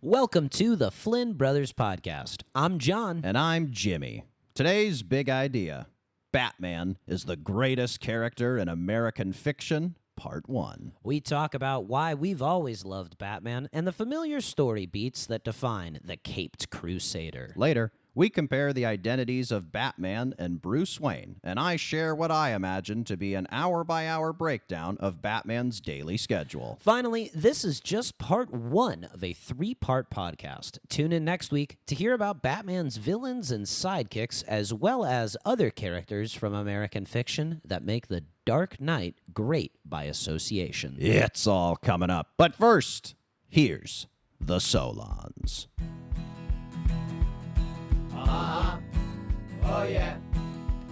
Welcome to the Flynn Brothers podcast. I'm John. And I'm Jimmy. Today's big idea. Batman is the greatest character in American fiction, Part 1. We talk about why we've always loved Batman and the familiar story beats that define the Caped Crusader. Later, we compare the identities of Batman and Bruce Wayne, and I share what I imagine to be an hour-by-hour breakdown of Batman's daily schedule. Finally, this is just part 1 of a 3-part podcast. Tune in next week to hear about Batman's villains and sidekicks, as well as other characters from American fiction that make the Dark Knight great by association. It's all coming up. But first, here's the Solons. Uh-huh. Oh yeah.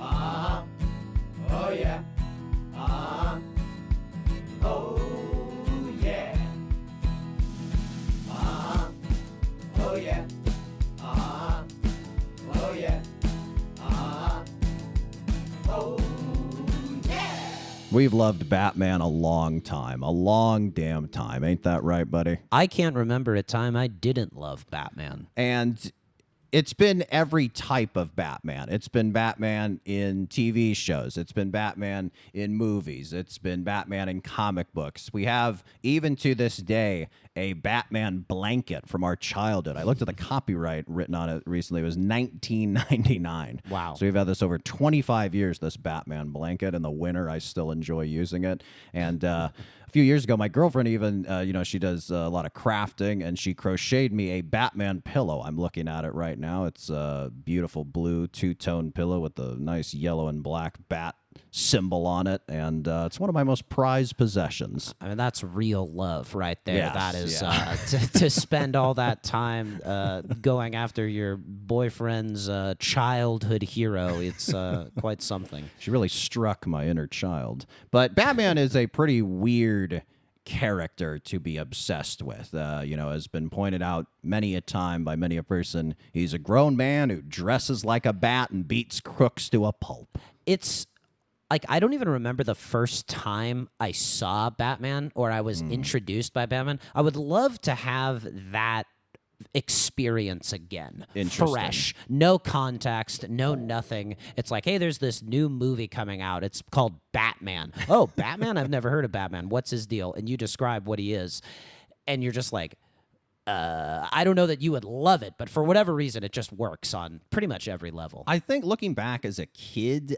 Uh-huh. Oh yeah. Uh-huh. Oh yeah. Uh-huh. Oh yeah. Uh-huh. Oh yeah. Uh-huh. Oh yeah. We've loved Batman a long damn time. Ain't that right, buddy? I can't remember a time I didn't love Batman. And it's been every type of Batman. It's been Batman in TV shows. It's been Batman in movies. It's been Batman in comic books. We have, even to this day, a Batman blanket from our childhood. I looked at the copyright written on it recently. It was 1999. Wow. So we've had this over 25 years, this Batman blanket. In the winter, I still enjoy using it. And a few years ago, my girlfriend even, she does a lot of crafting, and she crocheted me a Batman pillow. I'm looking at it right now. It's a beautiful blue two-tone pillow with a nice yellow and black bat symbol on it, and it's one of my most prized possessions. I mean, that's real love right there. Yes, that is yeah. to spend all that time going after your boyfriend's childhood hero. It's quite something. She really struck my inner child. But Batman is a pretty weird character to be obsessed with. Has been pointed out many a time by many a person. He's a grown man who dresses like a bat and beats crooks to a pulp. It's like, I don't even remember the first time I saw Batman or I was introduced by Batman. I would love to have that experience again. Fresh. No context, no nothing. It's like, hey, there's this new movie coming out. It's called Batman. Oh, Batman? I've never heard of Batman. What's his deal? And you describe what he is. And you're just like, I don't know that you would love it, but for whatever reason, it just works on pretty much every level. I think looking back as a kid,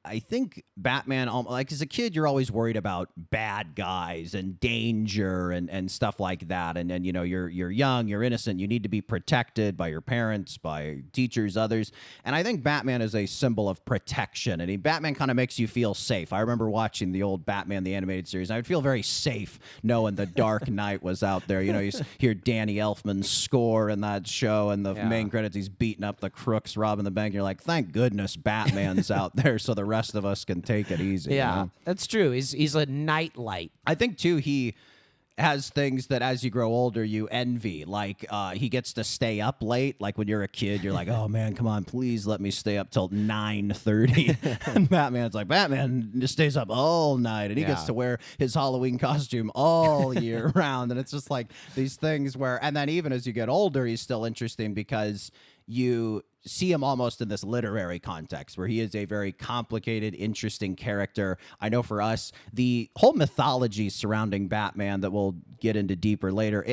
I think Batman, like as a kid, you're always worried about bad guys and danger and stuff like that. And then, you're young, you're innocent, you need to be protected by your parents, by teachers, others. And I think Batman is a symbol of protection. And Batman kind of makes you feel safe. I remember watching the old Batman, the animated series, and I would feel very safe knowing the Dark Knight was out there. You hear Danny Elfman's score in that show, and the main credits, he's beating up the crooks, robbing the bank. You're like, thank goodness Batman's out there so the rest of us can take it easy. Yeah, that's true. He's a nightlight. I think too he has things that as you grow older you envy, like he gets to stay up late. Like when you're a kid, you're like, oh man, come on, please let me stay up till 9:30. And Batman's like, Batman just stays up all night, and he gets to wear his Halloween costume all year round. And it's just like these things where, and then even as you get older, he's still interesting because you see him almost in this literary context where he is a very complicated, interesting character. I know for us, the whole mythology surrounding Batman that we'll get into deeper later,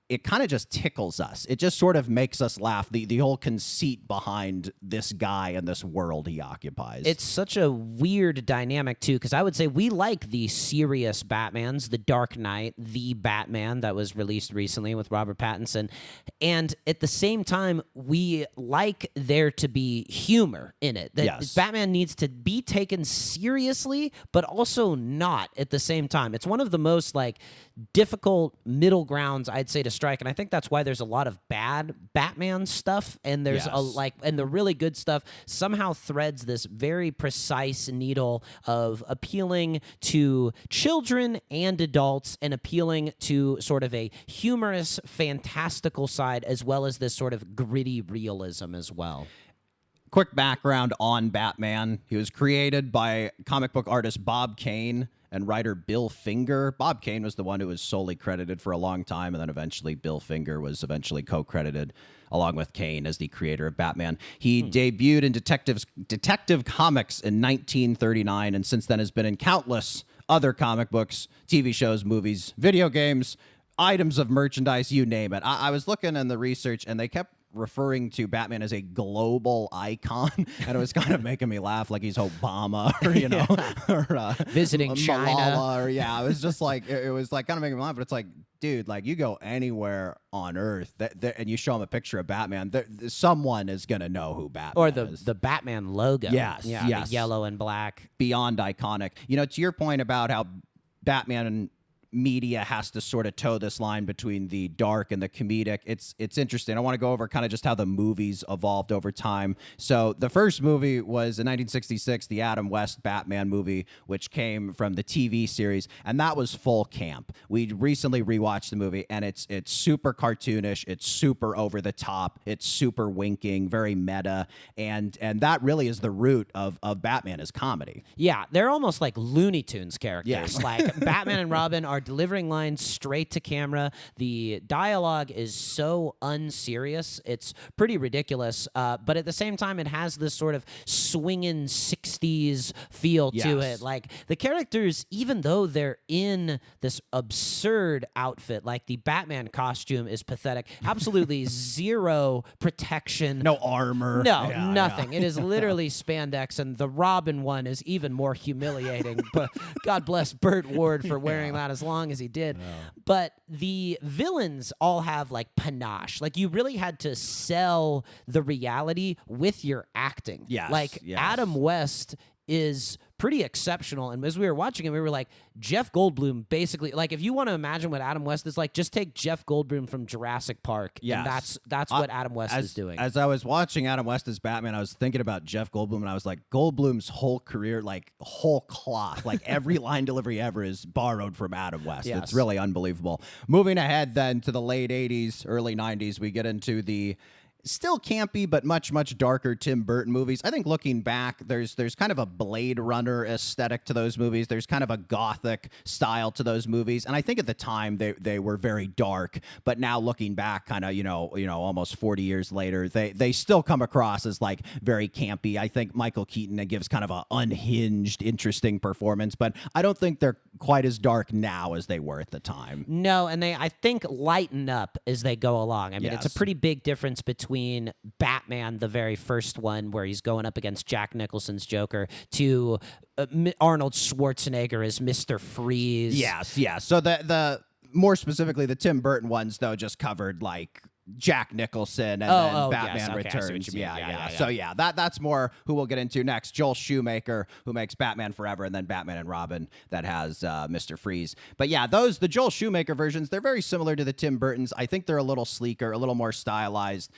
it kind of just tickles us. It just sort of makes us laugh. The whole conceit behind this guy and this world he occupies. It's such a weird dynamic, too, because I would say we like the serious Batmans, the Dark Knight, the Batman that was released recently with Robert Pattinson. And at the same time, we like there to be humor in it. That Batman needs to be taken seriously, but also not at the same time. It's one of the most difficult middle grounds, I'd say, to strike, and I think that's why there's a lot of bad Batman stuff, and there's and the really good stuff somehow threads this very precise needle of appealing to children and adults, and appealing to sort of a humorous, fantastical side, as well as this sort of gritty realism as well. Quick background on Batman. He was created by comic book artist Bob Kane. and writer Bill Finger. Bob Kane was the one who was solely credited for a long time, and then eventually Bill Finger was eventually co-credited along with Kane as the creator of Batman. He debuted in Detective Comics in 1939, and since then has been in countless other comic books, TV shows, movies, video games, items of merchandise, you name it. I was looking in the research, and they kept referring to Batman as a global icon, and it was kind of making me laugh, like he's Obama or or visiting China, Malala, or it was just like it was like kind of making me laugh. But it's like, dude, like you go anywhere on Earth and you show them a picture of Batman, someone is gonna know who Batman or is. the Batman logo. Yes, yeah, yes. the yellow and black. Beyond iconic. To your point about how Batman media has to sort of toe this line between the dark and the comedic. It's interesting. I want to go over kind of just how the movies evolved over time. So the first movie was in 1966, the Adam West Batman movie, which came from the TV series, and that was full camp. We recently rewatched the movie, and it's super cartoonish, it's super over the top, it's super winking, very meta, and that really is the root of Batman as comedy. Yeah, they're almost like Looney Tunes characters. Yeah. Like Batman and Robin are delivering lines straight to camera. The dialogue is so unserious. It's pretty ridiculous. But at the same time, it has this sort of swinging 60s feel to it. Like the characters, even though they're in this absurd outfit, like the Batman costume is pathetic. Absolutely zero protection. No armor. No, Yeah, nothing. It is literally spandex, and the Robin one is even more humiliating. But God bless Burt Ward for wearing that as long as he did. But the villains all have like panache. Like you really had to sell the reality with your acting. Yes, Like yes. Adam West is pretty exceptional. And as we were watching it, we were like, Jeff Goldblum basically, like if you want to imagine what Adam West is like, just take Jeff Goldblum from Jurassic Park. Yes. And that's what Adam West is doing. As I was watching Adam West as Batman, I was thinking about Jeff Goldblum, and I was like, Goldblum's whole career, like whole cloth, like every line delivery ever is borrowed from Adam West. Yes. It's really unbelievable. Moving ahead then to the late 80s, early 90s, we get into the still campy but much darker Tim Burton movies. I think looking back, there's kind of a Blade Runner aesthetic to those movies. There's kind of a gothic style to those movies, and I think at the time they were very dark. But now looking back, kind of almost 40 years later, they still come across as like very campy. I think Michael Keaton gives kind of a unhinged, interesting performance, but I don't think they're quite as dark now as they were at the time. No, and they, I think, lighten up as they go along. I mean, it's a Yes. pretty big difference between Batman, the very first one, where he's going up against Jack Nicholson's Joker, to Arnold Schwarzenegger as Mr. Freeze. Yes. So the more specifically, the Tim Burton ones, though, just covered like Jack Nicholson and then Batman yes, okay, I see what Returns. you mean. Yeah. So that's more who we'll get into next. Joel Schumacher, who makes Batman Forever, and then Batman and Robin that has Mr. Freeze. But yeah, the Joel Schumacher versions, they're very similar to the Tim Burtons. I think they're a little sleeker, a little more stylized,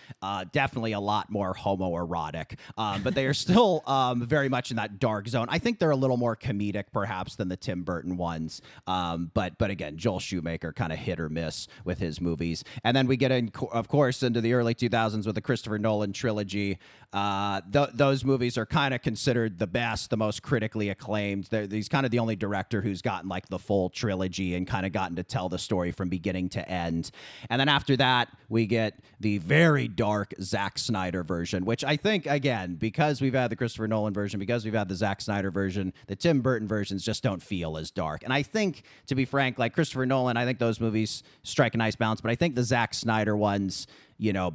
definitely a lot more homoerotic. But they are still very much in that dark zone. I think they're a little more comedic, perhaps, than the Tim Burton ones. But again, Joel Schumacher kind of hit or miss with his movies. And then we get in, of course, into the early 2000s with the Christopher Nolan trilogy. Those movies are kind of considered the best, the most critically acclaimed. He's kind of the only director who's gotten like the full trilogy and kind of gotten to tell the story from beginning to end. And then after that, we get the very dark Zack Snyder version, which I think, again, because we've had the Christopher Nolan version, because we've had the Zack Snyder version, the Tim Burton versions just don't feel as dark. And I think, to be frank, like Christopher Nolan, I think those movies strike a nice balance, but I think the Zack Snyder ones,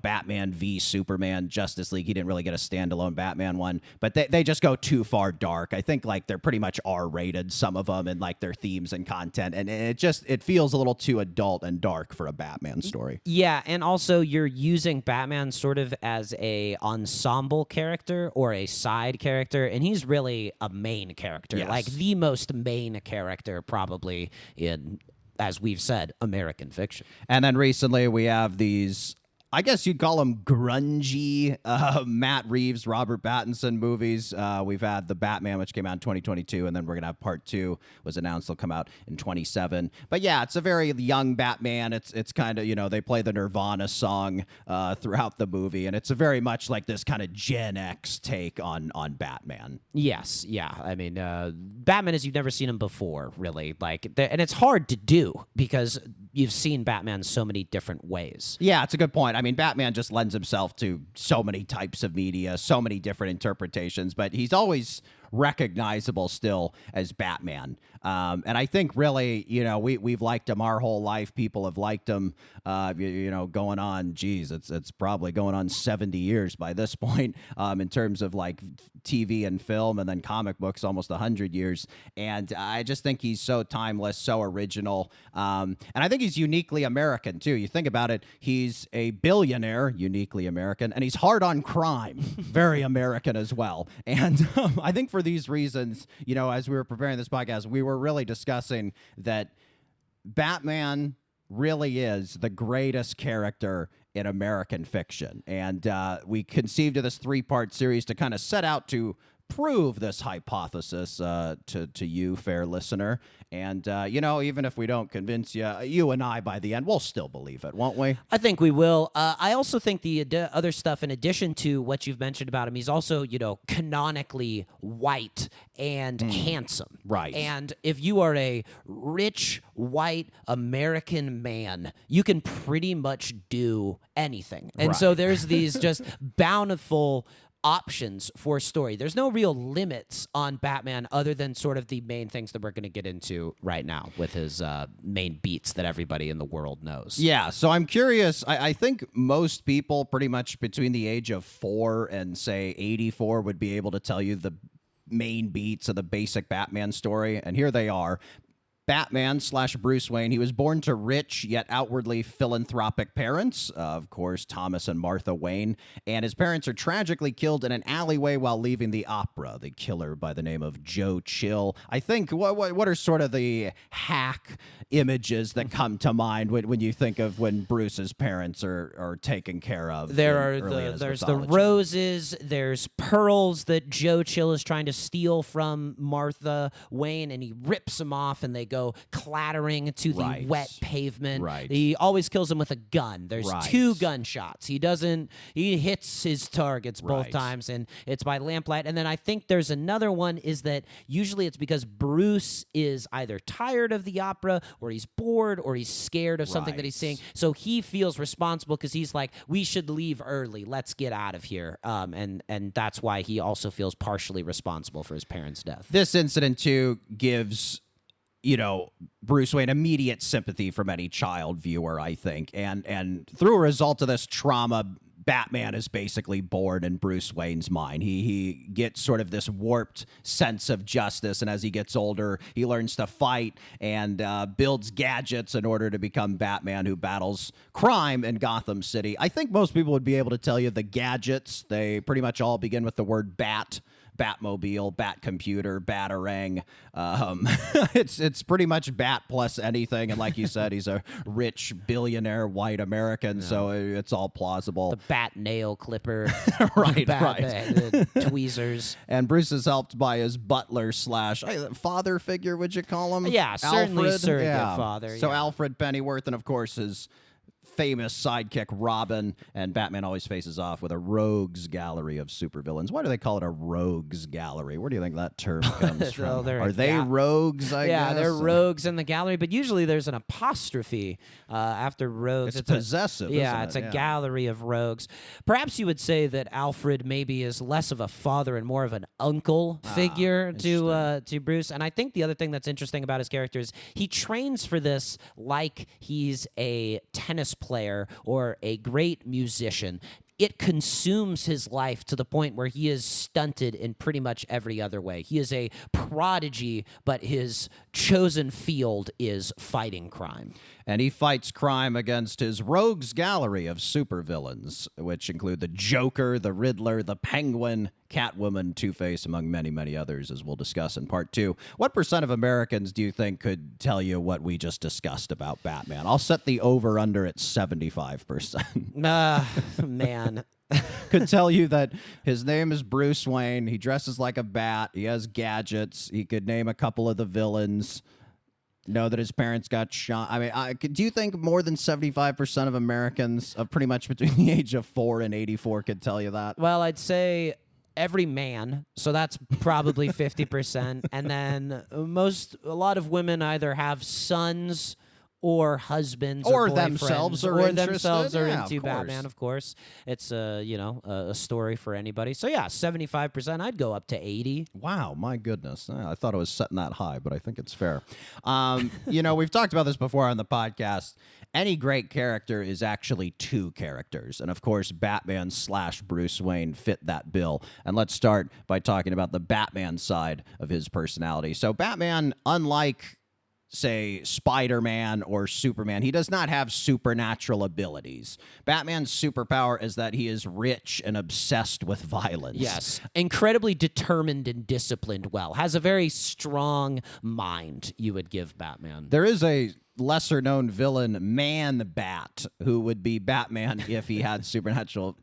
Batman v Superman, Justice League, he didn't really get a standalone Batman one, but they just go too far dark. I think like they're pretty much R-rated, some of them, and like their themes and content, and it feels a little too adult and dark for a Batman story. Yeah, and also you're using Batman sort of as a ensemble character or a side character, and he's really a main character, Yes. like the most main character probably in, as we've said, American fiction. And then recently we have these I guess you'd call them grungy Matt Reeves, Robert Pattinson movies. We've had The Batman, which came out in 2022, and then we're going to have part 2 was announced. They'll come out in 27. But yeah, it's a very young Batman. It's kind of, they play the Nirvana song throughout the movie, and it's a very much like this kind of Gen X take on Batman. Yes, yeah. I mean, Batman as you've never seen him before, really. And it's hard to do because you've seen Batman so many different ways. Yeah, it's a good point. I mean, Batman just lends himself to so many types of media, so many different interpretations, but he's always recognizable still as Batman. And I think really, we've liked him our whole life. People have liked him, going on, it's probably going on 70 years by this point, in terms of like TV and film, and then comic books, almost 100 years. And I just think he's so timeless, so original. And I think he's uniquely American too. You think about it, he's a billionaire, uniquely American, and he's hard on crime, very American as well. And I think for these reasons, as we were preparing this podcast, we were really discussing that Batman really is the greatest character in American fiction. And we conceived of this 3-part series to kind of set out to prove this hypothesis to you, fair listener. And, even if we don't convince you, you and I, by the end, we'll still believe it, won't we? I think we will. I also think the other stuff, in addition to what you've mentioned about him, he's also, canonically white and handsome. Right. And if you are a rich, white American man, you can pretty much do anything. And so there's these just bountiful options for story. There's no real limits on Batman other than sort of the main things that we're going to get into right now with his main beats that everybody in the world knows. Yeah, so I'm curious. I think most people pretty much between the age of 4 and, say, 84 would be able to tell you the main beats of the basic Batman story, and here they are. Batman/Bruce Wayne. He was born to rich yet outwardly philanthropic parents, of course, Thomas and Martha Wayne, and his parents are tragically killed in an alleyway while leaving the opera. The killer, by the name of Joe Chill. I think, what are sort of the hack images that come to mind when you think of when Bruce's parents are taken care of? There's the roses, there's pearls that Joe Chill is trying to steal from Martha Wayne, and he rips them off, and they go clattering to the wet pavement. Right. He always kills them with a gun. There's 2 gunshots. He hits his targets both times, and it's by lamplight. And then I think there's another one is that usually it's because Bruce is either tired of the opera, or he's bored, or he's scared of something that he's seeing. So he feels responsible because he's like, we should leave early. Let's get out of here. And that's why he also feels partially responsible for his parents' death. This incident, too, gives Bruce Wayne immediate sympathy from any child viewer, I think. And through a result of this trauma, Batman is basically born in Bruce Wayne's mind. He gets sort of this warped sense of justice, and as he gets older, he learns to fight and builds gadgets in order to become Batman, who battles crime in Gotham City. I think most people would be able to tell you the gadgets. They pretty much all begin with the word bat. Batmobile, Batcomputer, Batarang. It's pretty much Bat plus anything. And like you said, he's a rich billionaire white American, so it's all plausible. The bat nail clipper. right. The tweezers. And Bruce is helped by his butler / father figure, would you call him? Yeah, certainly Alfred? surrogate father. So Alfred Pennyworth, and of course his famous sidekick Robin, and Batman always faces off with a rogues gallery of supervillains. Why do they call it a rogues gallery? Where do you think that term comes from? Are they rogues, I guess? Yeah, they're rogues in the gallery, but usually there's an apostrophe after rogues. It's possessive, Yeah, isn't it's it? a gallery of rogues. Perhaps you would say that Alfred maybe is less of a father and more of an uncle figure to Bruce. And I think the other thing that's interesting about his character is he trains for this like he's a tennis player or a great musician. It consumes his life to the point where he is stunted in pretty much every other way. He is a prodigy, but his chosen field is fighting crime. And he fights crime against his rogues gallery of supervillains, which include the Joker, the Riddler, the Penguin, Catwoman, Two-Face, among many, many others, as we'll discuss in part 2. What percent of Americans do you think could tell you what we just discussed about Batman? I'll set the over-under at 75%. Man. Could tell you that his name is Bruce Wayne. He dresses like a bat. He has gadgets. He could name a couple of the villains. Know that his parents got shot. I mean, do you think more than 75% of Americans of pretty much between the age of 4 and 84 could tell you that? Well, I'd say every man, so that's probably 50%. And then a lot of women either have sons or husbands or boyfriends, themselves are or interested. themselves are Yeah, into of course. Batman, of course. It's a story for anybody. So yeah, 75%. I'd go up to 80. Wow, my goodness. I thought I was setting that high, but I think it's fair. We've talked about this before on the podcast. Any great character is actually two characters. And of course, Batman / Bruce Wayne fit that bill. And let's start by talking about the Batman side of his personality. So Batman, unlike say Spider-Man or Superman, he does not have supernatural abilities. Batman's superpower is that he is rich and obsessed with violence. Yes. Incredibly determined and disciplined well. Has a very strong mind, you would give Batman. There is a lesser-known villain, Man-Bat, who would be Batman if he had supernatural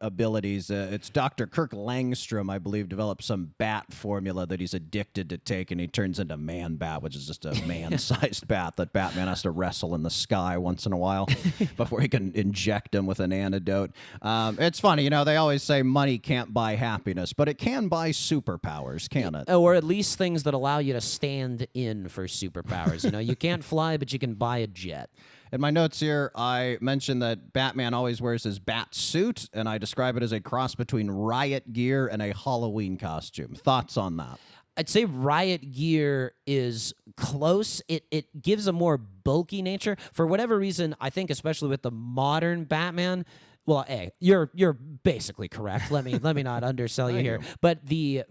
abilities. It's Dr. Kirk Langstrom, I believe, developed some bat formula that he's addicted to take, and he turns into Man-Bat, which is just a man-sized bat that Batman has to wrestle in the sky once in a while before he can inject him with an antidote. It's funny, they always say money can't buy happiness, but it can buy superpowers, can it? Or at least things that allow you to stand in for superpowers. You can't fly, but you can buy a jet. In my notes here, I mentioned that Batman always wears his bat suit, and I describe it as a cross between riot gear and a Halloween costume. Thoughts on that? I'd say riot gear is close. It gives a more bulky nature. For whatever reason, I think especially with the modern Batman, well, you're basically correct. Let me not undersell you here. But the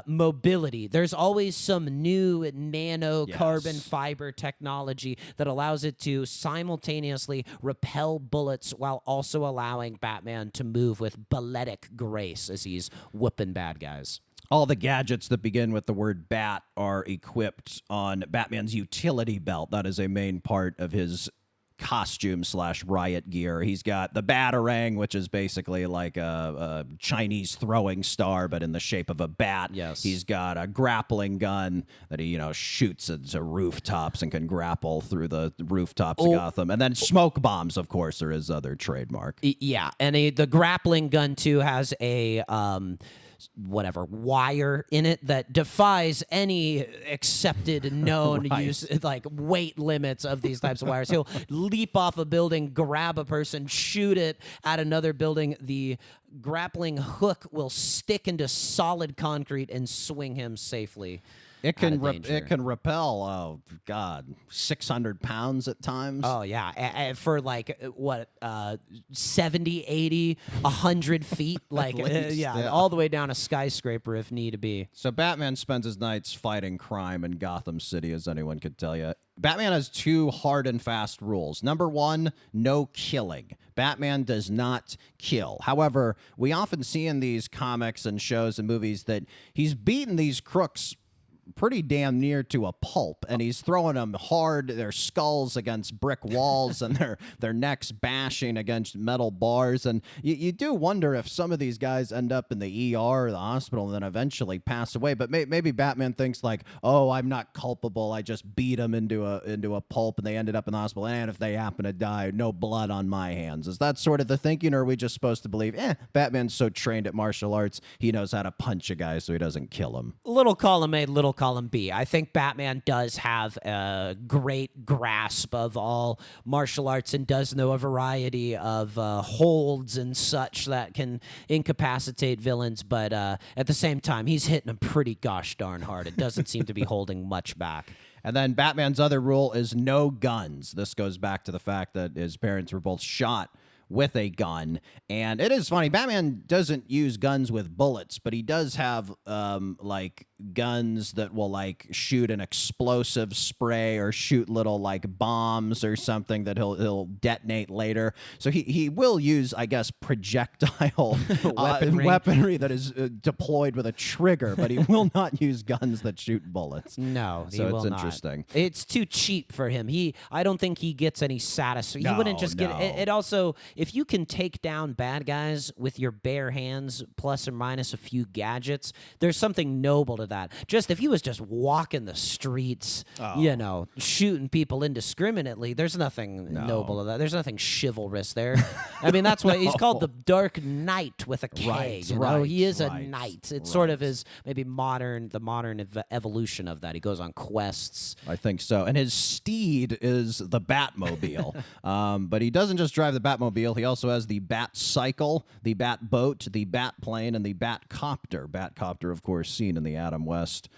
mobility. There's always some new nano carbon fiber technology that allows it to simultaneously repel bullets while also allowing Batman to move with balletic grace as he's whooping bad guys. All the gadgets that begin with the word bat are equipped on Batman's utility belt. That is a main part of his costume / riot gear. He's got the Batarang, which is basically like a Chinese throwing star, but in the shape of a bat. Yes. He's got a grappling gun that he, shoots into rooftops and can grapple through the rooftops of Gotham. And then smoke bombs, of course, are his other trademark. Yeah, and the grappling gun, too, has a wire in it that defies any accepted known use, like weight limits of these types of wires. He'll leap off a building, grab a person, shoot it at another building. The grappling hook will stick into solid concrete and swing him safely. It can repel, 600 pounds at times. Oh, yeah. For 70, 80, 100 feet. All the way down a skyscraper if need be. So Batman spends his nights fighting crime in Gotham City, as anyone could tell you. Batman has two hard and fast rules. Number one, no killing. Batman does not kill. However, we often see in these comics and shows and movies that he's beaten these crooks pretty damn near to a pulp, and he's throwing them hard, their skulls against brick walls and their necks bashing against metal bars. And you do wonder if some of these guys end up in the ER or the hospital and then eventually pass away. But maybe Batman thinks like, oh, I'm not culpable, I just beat them into a pulp and they ended up in the hospital, and if they happen to die, no blood on my hands. Is that sort of the thinking, or are we just supposed to believe Batman's so trained at martial arts he knows how to punch a guy so he doesn't kill him? Little column A, little column B. I think Batman does have a great grasp of all martial arts and does know a variety of holds and such that can incapacitate villains, but at the same time, he's hitting them pretty gosh darn hard. It doesn't seem to be holding much back. And then Batman's other rule is no guns. This goes back to the fact that his parents were both shot with a gun. And it is funny, Batman doesn't use guns with bullets, but he does have guns that will like shoot an explosive spray or shoot little like bombs or something that he'll detonate later. So he will use, I guess, projectile weaponry that is deployed with a trigger, but he will not use guns that shoot bullets. No, so he will it's not. interesting. It's too cheap for him. I don't think he gets any satisfaction. He wouldn't just get it. Also, if you can take down bad guys with your bare hands, plus or minus a few gadgets, there's something noble to that. Just if he was just walking the streets, shooting people indiscriminately, there's nothing noble to that. There's nothing chivalrous there. I mean, that's why he's called the Dark Knight with a K. He is a knight. It's sort of his maybe the modern evolution of that. He goes on quests. I think so. And his steed is the Batmobile. But he doesn't just drive the Batmobile. He also has the Bat Cycle, the Bat Boat, the Bat Plane, and the Batcopter. Batcopter, of course, seen in the Adam West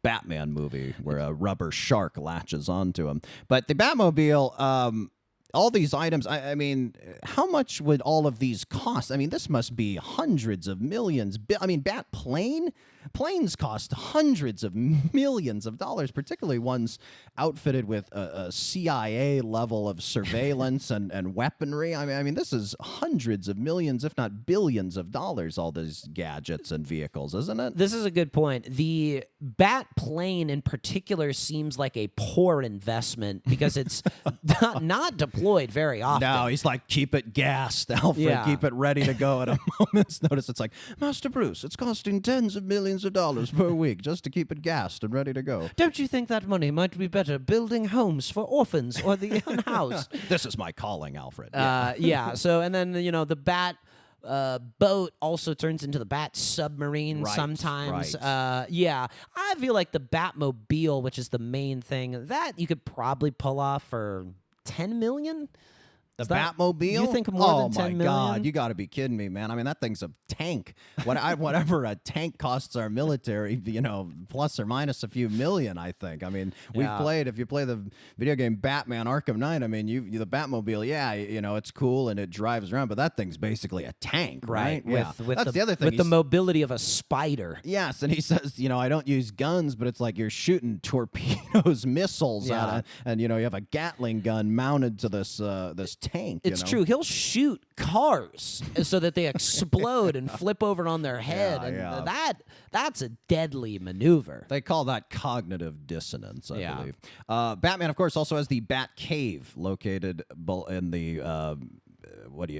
Batman movie where a rubber shark latches onto him. But the Batmobile, all these items, I mean, how much would all of these cost? I mean, this must be hundreds of millions. I mean, Bat Plane? Planes cost hundreds of millions of dollars, particularly ones outfitted with a CIA level of surveillance and weaponry. I mean, this is hundreds of millions, if not billions of dollars, all these gadgets and vehicles, isn't it? This is a good point. The Bat Plane in particular seems like a poor investment because it's not deployed very often. No, he's like, keep it gassed, Alfred. Yeah. Keep it ready to go at a moment's notice. It's like, Master Bruce, it's costing tens of millions of dollars per week just to keep it gassed and ready to go. Don't you think that money might be better building homes for orphans or the unhoused? This is my calling, Alfred. Yeah. So, and then, the Bat boat also turns into the Bat submarine sometimes. Right. I feel like the Batmobile, which is the main thing, that you could probably pull off for $10 million. The Batmobile? You think more than 10 million? million? Oh, my God. You got to be kidding me, man. I mean, that thing's a tank. Whatever a tank costs our military, plus or minus a few million, I think. I mean, if you play the video game Batman Arkham Knight, I mean, the Batmobile, it's cool and it drives around, but that thing's basically a tank, right? With That's the other thing. With the mobility of a spider. Yes, and he says, I don't use guns, but it's like you're shooting torpedoes, missiles at it, and, you have a Gatling gun mounted to this tank. It's true. He'll shoot cars so that they explode and flip over on their head, that's a deadly maneuver. They call that cognitive dissonance, I believe. Batman, of course, also has the Bat Cave located in the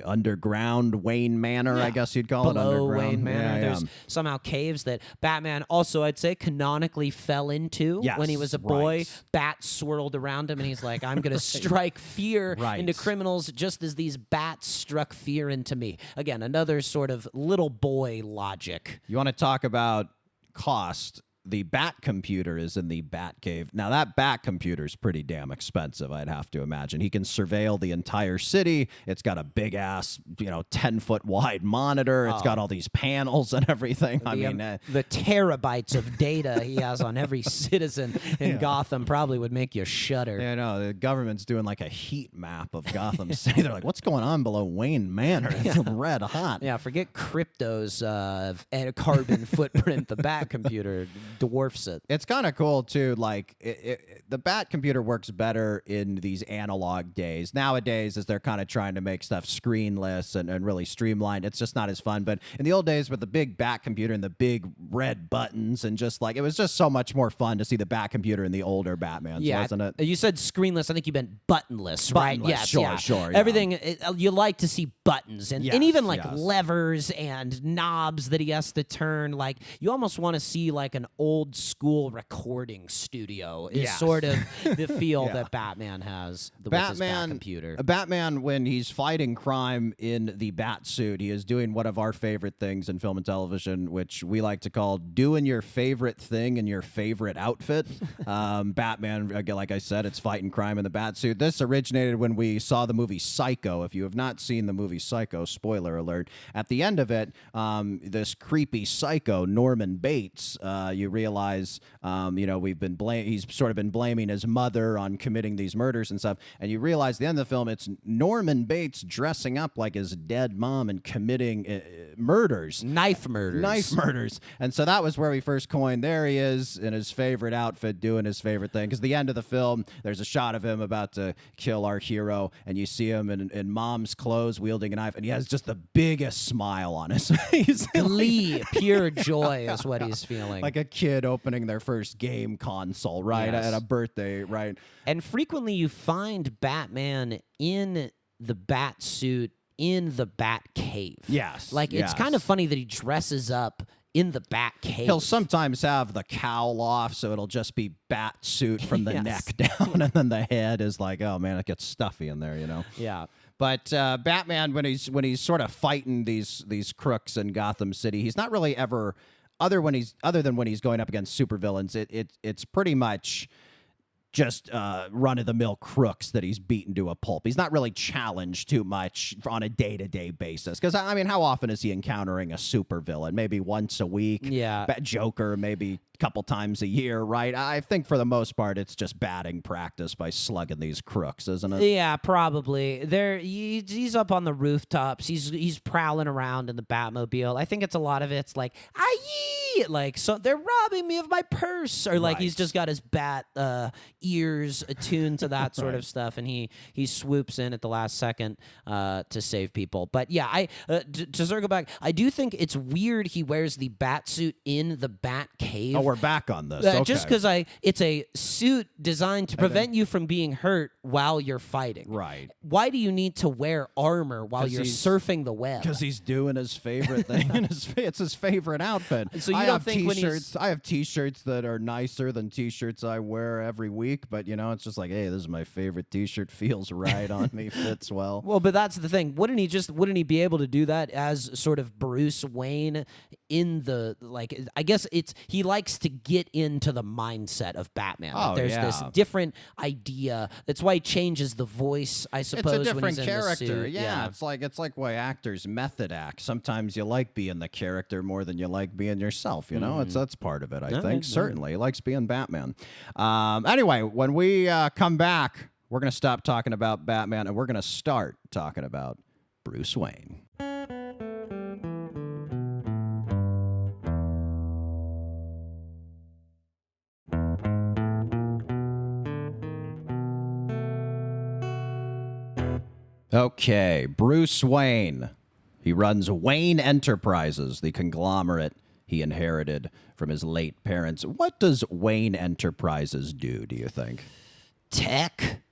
underground Wayne Manor, I guess you'd call it. Below Underground Wayne Manor. Yeah, There's somehow caves that Batman also, I'd say, canonically fell into when he was a boy. Right. Bats swirled around him, and he's like, I'm going to strike fear into criminals just as these bats struck fear into me. Again, another sort of little boy logic. You want to talk about cost? The Bat computer is in the Bat Cave. Now, that Bat computer is pretty damn expensive, I'd have to imagine. He can surveil the entire city. It's got a big-ass, 10-foot wide monitor. It's got all these panels and everything. The terabytes of data he has on every citizen in Gotham probably would make you shudder. Yeah, no, the government's doing like a heat map of Gotham City. They're like, what's going on below Wayne Manor? It's red hot. Yeah, forget crypto's carbon footprint. The Bat computer dwarfs it. It's kind of cool too. Like the Bat computer works better in these analog days. Nowadays, as they're kind of trying to make stuff screenless and really streamlined, it's just not as fun. But in the old days with the big Bat computer and the big red buttons and just like, it was just so much more fun to see the Bat computer in the older Batmans, wasn't it? You said screenless. I think you meant buttonless, right? Buttonless, Yes, sure. Everything, you like to see buttons and even like yes. levers and knobs that he has to turn. Like, you almost want to see like an old school recording studio is sort of the feel that Batman has with his Bat computer. Batman, when he's fighting crime in the Bat suit, he is doing one of our favorite things in film and television, which we like to call doing your favorite thing in your favorite outfit. Batman, again, like I said, it's fighting crime in the Bat suit. This originated when we saw the movie Psycho. If you have not seen the movie Psycho, spoiler alert, at the end of it, this creepy psycho, Norman Bates, you realize, he's sort of been blaming his mother on committing these murders and stuff. And you realize at the end of the film, it's Norman Bates dressing up like his dead mom and committing murders. Knife murders. And so that was where we first coined, there he is in his favorite outfit doing his favorite thing. Because the end of the film, there's a shot of him about to kill our hero, and you see him in mom's clothes wielding a knife, and he has just the biggest smile on his face. Glee, pure joy is what he's feeling. Like a kid opening their first game console, right? Yes. At a birthday, right? And frequently you find Batman in the bat suit in the bat cave. Yes. Like, it's kind of funny that he dresses up in the bat cave. He'll sometimes have the cowl off, so it'll just be bat suit from the Yes. neck down, and then the head is like, oh man, it gets stuffy in there, you know? Yeah. But Batman, when he's sort of fighting these crooks in Gotham City, he's not really ever other than when he's going up against supervillains. It's pretty much just run-of-the-mill crooks that he's beaten to a pulp. He's not really challenged too much on a day-to-day basis. Because, I mean, how often is he encountering a supervillain? Maybe once a week? Yeah. Joker, maybe a couple times a year, right? I think for the most part, it's just batting practice by slugging these crooks, isn't it? Yeah, probably. He's up on the rooftops. He's prowling around in the Batmobile. I think it's a lot of it's like, aye, like, so they're robbing me of my purse, or like he's just got his bat ears attuned to that sort of stuff, and he swoops in at the last second to save people. But yeah, to circle back, I do think it's weird he wears the bat suit in the bat cave. Oh, we're back on this. Okay. Just because it's a suit designed to prevent you from being hurt while you're fighting. Right. Why do you need to wear armor while you're surfing the web? Because he's doing his favorite thing, and it's his favorite outfit. So you I don't have think when t-shirts. I have T-shirts that are nicer than T-shirts I wear every week, but it's just like, hey, this is my favorite T-shirt. Feels right on me. Fits well. Well, but that's the thing. Wouldn't he be able to do that as sort of Bruce Wayne in the, like, I guess he likes to get into the mindset of Batman. Oh, There's this different idea. That's why he changes the voice, I suppose. It's a different when he's in the character. suit. Yeah, it's like why actors method act. Sometimes you like being the character more than you like being yourself. That's part of it. I think certainly he likes being Batman. Anyway, when we come back, we're gonna stop talking about Batman and we're gonna start talking about Bruce Wayne. Okay, Bruce Wayne. He runs Wayne Enterprises, the conglomerate he inherited from his late parents. What does Wayne Enterprises do you think? Tech.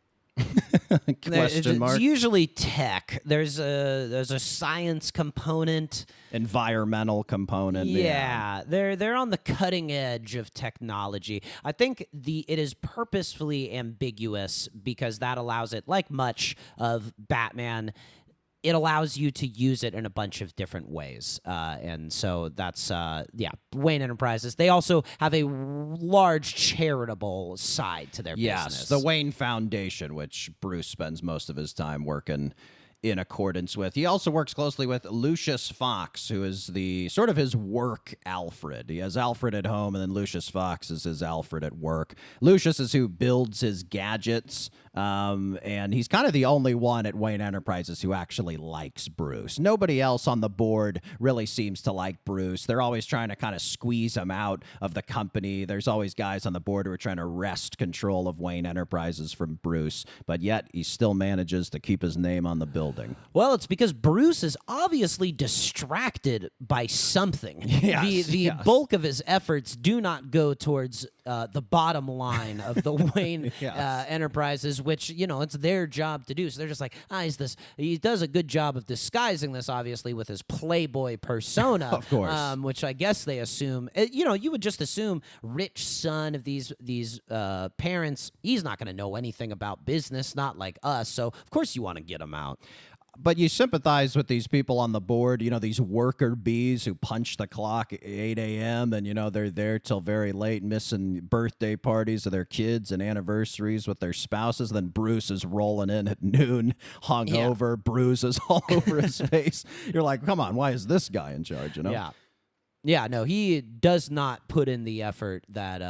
Question mark. It's usually tech. There's a science component, environmental component. Yeah, they're on the cutting edge of technology. I think it is purposefully ambiguous because that allows it, like much of Batman, it allows you to use it in a bunch of different ways. And so that's, Wayne Enterprises. They also have a large charitable side to their business. Yes, the Wayne Foundation, which Bruce spends most of his time working in accordance with. He also works closely with Lucius Fox, who is the sort of his work Alfred. He has Alfred at home, and then Lucius Fox is his Alfred at work. Lucius is who builds his gadgets, and he's kind of the only one at Wayne Enterprises who actually likes Bruce. Nobody else on the board really seems to like Bruce. They're always trying to kind of squeeze him out of the company. There's always guys on the board who are trying to wrest control of Wayne Enterprises from Bruce, but yet he still manages to keep his name on the building. Well, it's because Bruce is obviously distracted by something. Yes, the bulk of his efforts do not go towards the bottom line of the Wayne Enterprises, which, it's their job to do. So they're just like, he does a good job of disguising this, obviously, with his playboy persona. Of course. Which I guess they assume, you would just assume rich son of these parents, he's not going to know anything about business, not like us. So, of course, you want to get him out. But you sympathize with these people on the board, these worker bees who punch the clock at 8 a.m. and, they're there till very late, missing birthday parties of their kids and anniversaries with their spouses. Then Bruce is rolling in at noon, hungover, bruises all over his face. You're like, come on, why is this guy in charge, Yeah. Yeah, no, he does not put in the effort that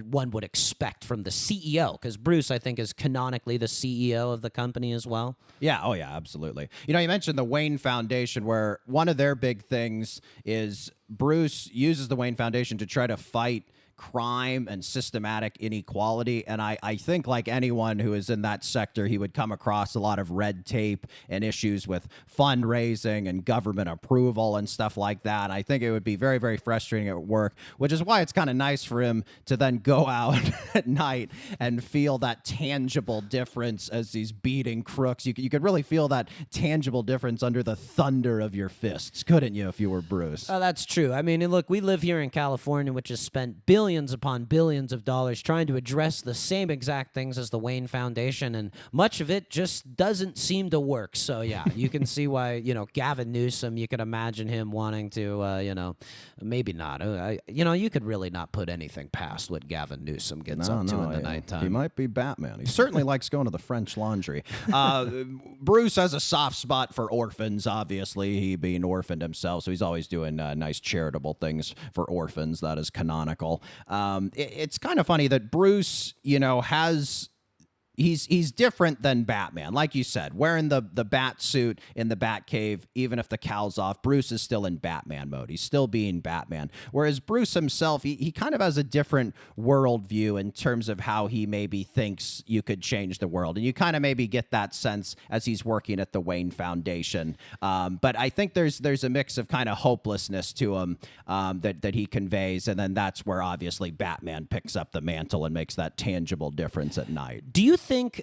one would expect from the CEO, because Bruce, I think, is canonically the CEO of the company as well. Yeah, oh yeah, absolutely. You know, you mentioned the Wayne Foundation, where one of their big things is Bruce uses the Wayne Foundation to try to fight crime and systematic inequality. And I think, like anyone who is in that sector, he would come across a lot of red tape and issues with fundraising and government approval and stuff like that. I think it would be very, very frustrating at work, which is why it's kind of nice for him to then go out at night and feel that tangible difference as he's beating crooks. You could really feel that tangible difference under the thunder of your fists, couldn't you, if you were Bruce? Oh, that's true. I mean, look, we live here in California, which has spent billions upon billions of dollars trying to address the same exact things as the Wayne Foundation, and much of it just doesn't seem to work. So, yeah, you can see why, Gavin Newsom, you could imagine him wanting to, maybe not. You could really not put anything past what Gavin Newsom gets up to in the nighttime. He might be Batman. He certainly likes going to the French Laundry. Bruce has a soft spot for orphans, obviously, he being orphaned himself, so he's always doing nice charitable things for orphans. That is canonical. It's kind of funny that Bruce, he's different than Batman. Like you said, wearing the bat suit in the Batcave, even if the cowl's off, Bruce is still in Batman mode. He's still being Batman. Whereas Bruce himself, he kind of has a different worldview in terms of how he maybe thinks you could change the world. And you kind of maybe get that sense as he's working at the Wayne Foundation. But I think there's a mix of kind of hopelessness to him that he conveys. And then that's where obviously Batman picks up the mantle and makes that tangible difference at night. Do you think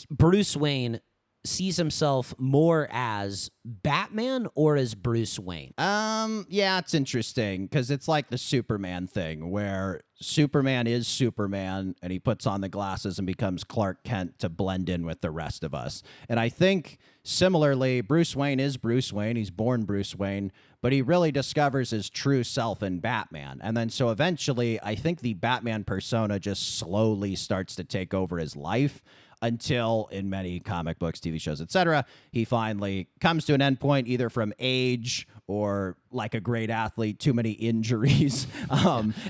Bruce Wayne sees himself more as Batman or as Bruce Wayne? Yeah, it's interesting because it's like the Superman thing where Superman is Superman and he puts on the glasses and becomes Clark Kent to blend in with the rest of us. And I think similarly, Bruce Wayne is Bruce Wayne. He's born Bruce Wayne, but he really discovers his true self in Batman. And then so eventually, I think the Batman persona just slowly starts to take over his life until in many comic books, TV shows, etc., he finally comes to an endpoint either from age or like a great athlete, too many injuries.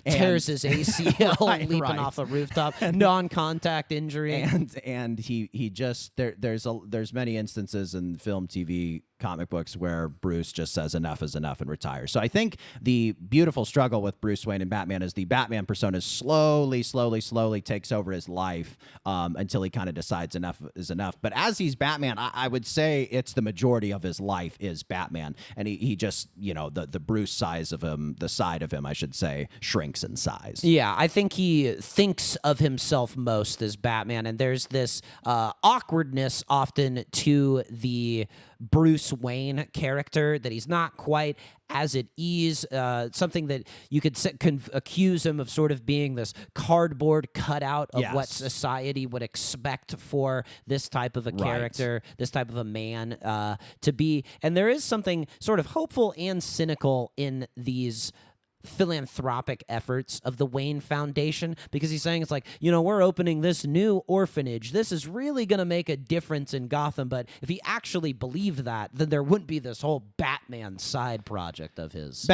Tears his ACL Right, leaping right. off a rooftop, non-contact injury. And he just there's many instances in film, TV, comic books where Bruce just says enough is enough and retires. So I think the beautiful struggle with Bruce Wayne and Batman is the Batman persona slowly takes over his life until he kind of decides enough is enough. But as he's Batman, I would say it's the majority of his life is Batman, and he just the Bruce size of him, the side of him, I should say, shrinks in size. Yeah, I think he thinks of himself most as Batman, and there's this awkwardness often to the Bruce Wayne character that he's not quite as at ease, something that you could accuse him of sort of being this cardboard cutout of what society would expect for this type of a character, this type of a man to be. And there is something sort of hopeful and cynical in these philanthropic efforts of the Wayne Foundation, because he's saying it's like, we're opening this new orphanage. This is really going to make a difference in Gotham. But if he actually believed that, then there wouldn't be this whole Batman side project of his.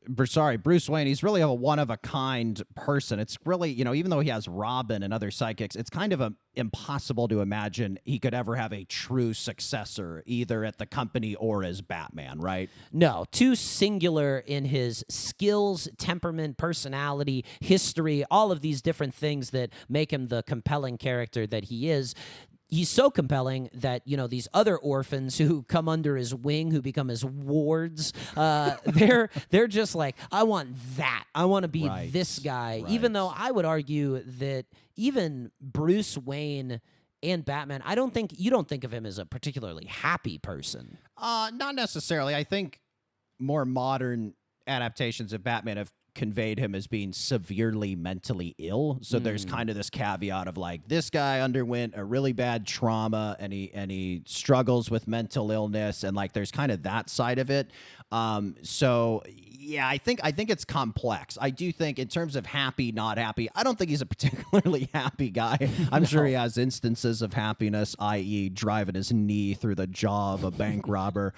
Bruce Wayne, he's really a one-of-a-kind person. It's really, even though he has Robin and other sidekicks, it's kind of impossible to imagine he could ever have a true successor, either at the company or as Batman, right? No, too singular in his skills, temperament, personality, history, all of these different things that make him the compelling character that he is. He's so compelling that, these other orphans who come under his wing, who become his wards, they're just like, I want that. I want to be this guy. Right. Even though I would argue that even Bruce Wayne and Batman, you don't think of him as a particularly happy person. Not necessarily. I think more modern adaptations of Batman have conveyed him as being severely mentally ill. So there's kind of this caveat of like, this guy underwent a really bad trauma and he struggles with mental illness, and like there's kind of that side of it. So yeah, I think it's complex. I do think in terms of happy, not happy, I don't think he's a particularly happy guy. I'm sure he has instances of happiness, i.e. driving his knee through the jaw of a bank robber,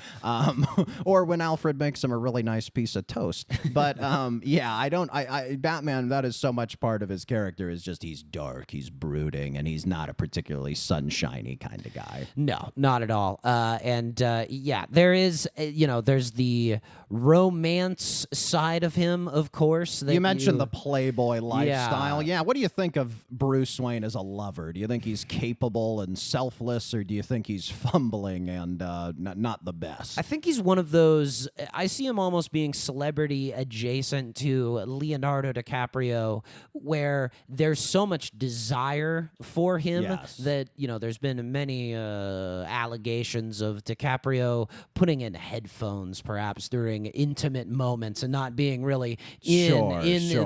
or when Alfred makes him a really nice piece of toast. But yeah, I Batman, that is so much part of his character, is just he's dark, he's brooding, and he's not a particularly sunshiny kind of guy. No, not at all. Yeah, there is, there's the romance side of him, of course. That you mentioned the playboy lifestyle. Yeah, what do you think of Bruce Wayne as a lover? Do you think he's capable and selfless, or do you think he's fumbling and not the best? I think he's one of those, I see him almost being celebrity adjacent to Leonardo DiCaprio, where there's so much desire for him that, there's been many allegations of DiCaprio putting in headphones perhaps during intimate moments and not being really in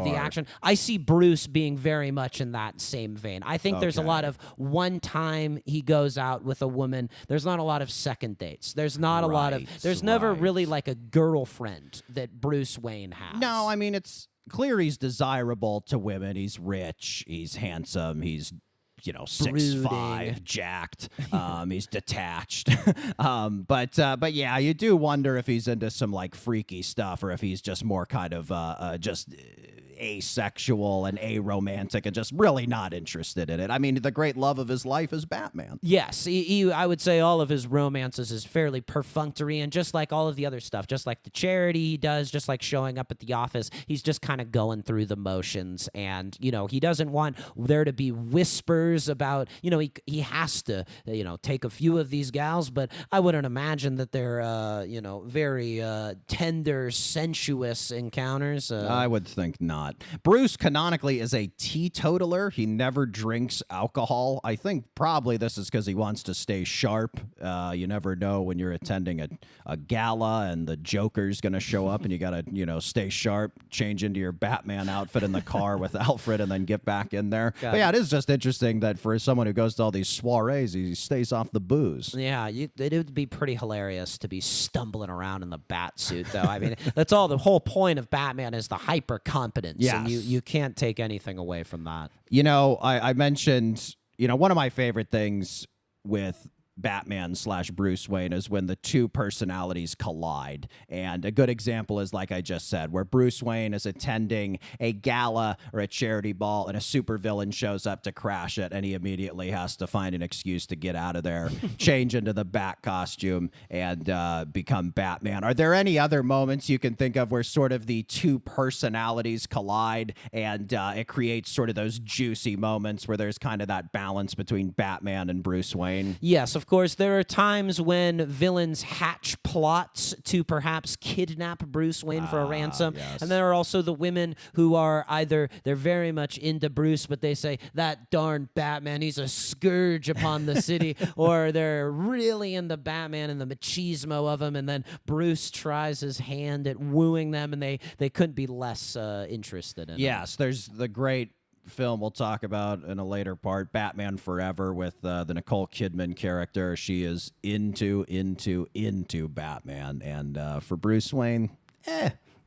the action. I see Bruce being very much in that same vein. I think there's a lot of one time he goes out with a woman. There's not a lot of second dates. There's not a lot of, there's never really like a girlfriend that Bruce Wayne has. No, I mean, it's clear he's desirable to women. He's rich, he's handsome, he's 6'5", jacked. He's detached. But yeah, you do wonder if he's into some like freaky stuff, or if he's just more kind of just asexual and aromantic and just really not interested in it. I mean, the great love of his life is Batman. Yes, I would say all of his romances is fairly perfunctory, and just like all of the other stuff, just like the charity he does, just like showing up at the office, he's just kind of going through the motions, and he doesn't want there to be whispers about, he has to, take a few of these gals, but I wouldn't imagine that they're, very tender, sensuous encounters. I would think not. Bruce canonically is a teetotaler. He never drinks alcohol. I think probably this is because he wants to stay sharp. You never know when you're attending a gala and the Joker's going to show up, and you got to, stay sharp, change into your Batman outfit in the car with Alfred, and then get back in there. But yeah, it is just interesting that for someone who goes to all these soirees, he stays off the booze. Yeah, it would be pretty hilarious to be stumbling around in the bat suit, though. I mean, that's all. The whole point of Batman is the hyper competence. Yes. And you can't take anything away from that. I mentioned, one of my favorite things with Batman / Bruce Wayne is when the two personalities collide. And a good example is, like I just said, where Bruce Wayne is attending a gala or a charity ball and a supervillain shows up to crash it, and he immediately has to find an excuse to get out of there, change into the Bat costume, and become Batman. Are there any other moments you can think of where sort of the two personalities collide and it creates sort of those juicy moments where there's kind of that balance between Batman and Bruce Wayne? Yes, of course, there are times when villains hatch plots to perhaps kidnap Bruce Wayne for a ransom. Yes. And there are also the women who are either, they're very much into Bruce, but they say, that darn Batman, he's a scourge upon the city. Or they're really into Batman and the machismo of him, and then Bruce tries his hand at wooing them, and they couldn't be less interested in him. Yes, there's the great film we'll talk about in a later part, Batman Forever, with the Nicole Kidman character. She is into Batman, and for Bruce Wayne,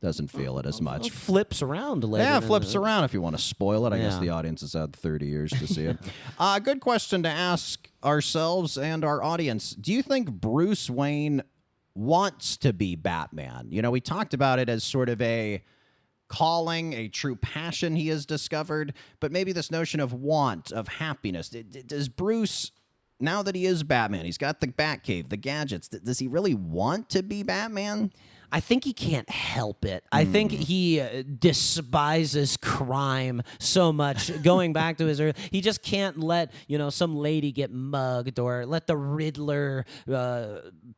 doesn't feel it as much. Flips around later. Yeah, flips around if you want to spoil it. I guess the audience has had 30 years to see it. Good question to ask ourselves and our audience. Do you think Bruce Wayne wants to be Batman? We talked about it as sort of a calling, a true passion he has discovered, but maybe this notion of want, of happiness. Does Bruce, now that he is Batman, he's got the Batcave, the gadgets, does he really want to be Batman? I think he can't help it. I think he despises crime so much. Going back to his early, he just can't let, some lady get mugged, or let the Riddler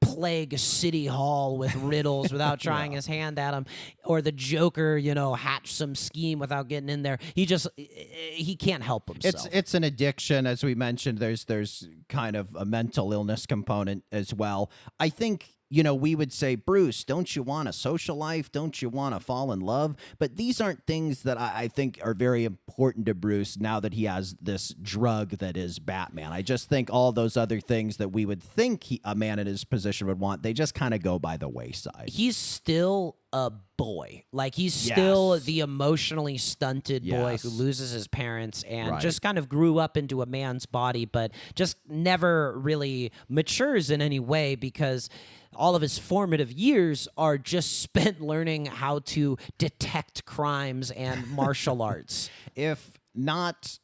plague City Hall with riddles without trying his hand at him, or the Joker, hatch some scheme without getting in there. He can't help himself. It's an addiction, as we mentioned. There's kind of a mental illness component as well. I think we would say, Bruce, don't you want a social life? Don't you want to fall in love? But these aren't things that I think are very important to Bruce now that he has this drug that is Batman. I just think all those other things that we would think a man in his position would want, they just kind of go by the wayside. He's still a boy. Like, he's still Yes. the emotionally stunted boy Yes. who loses his parents and Right. just kind of grew up into a man's body, but just never really matures in any way because all of his formative years are just spent learning how to detect crimes and martial arts. If not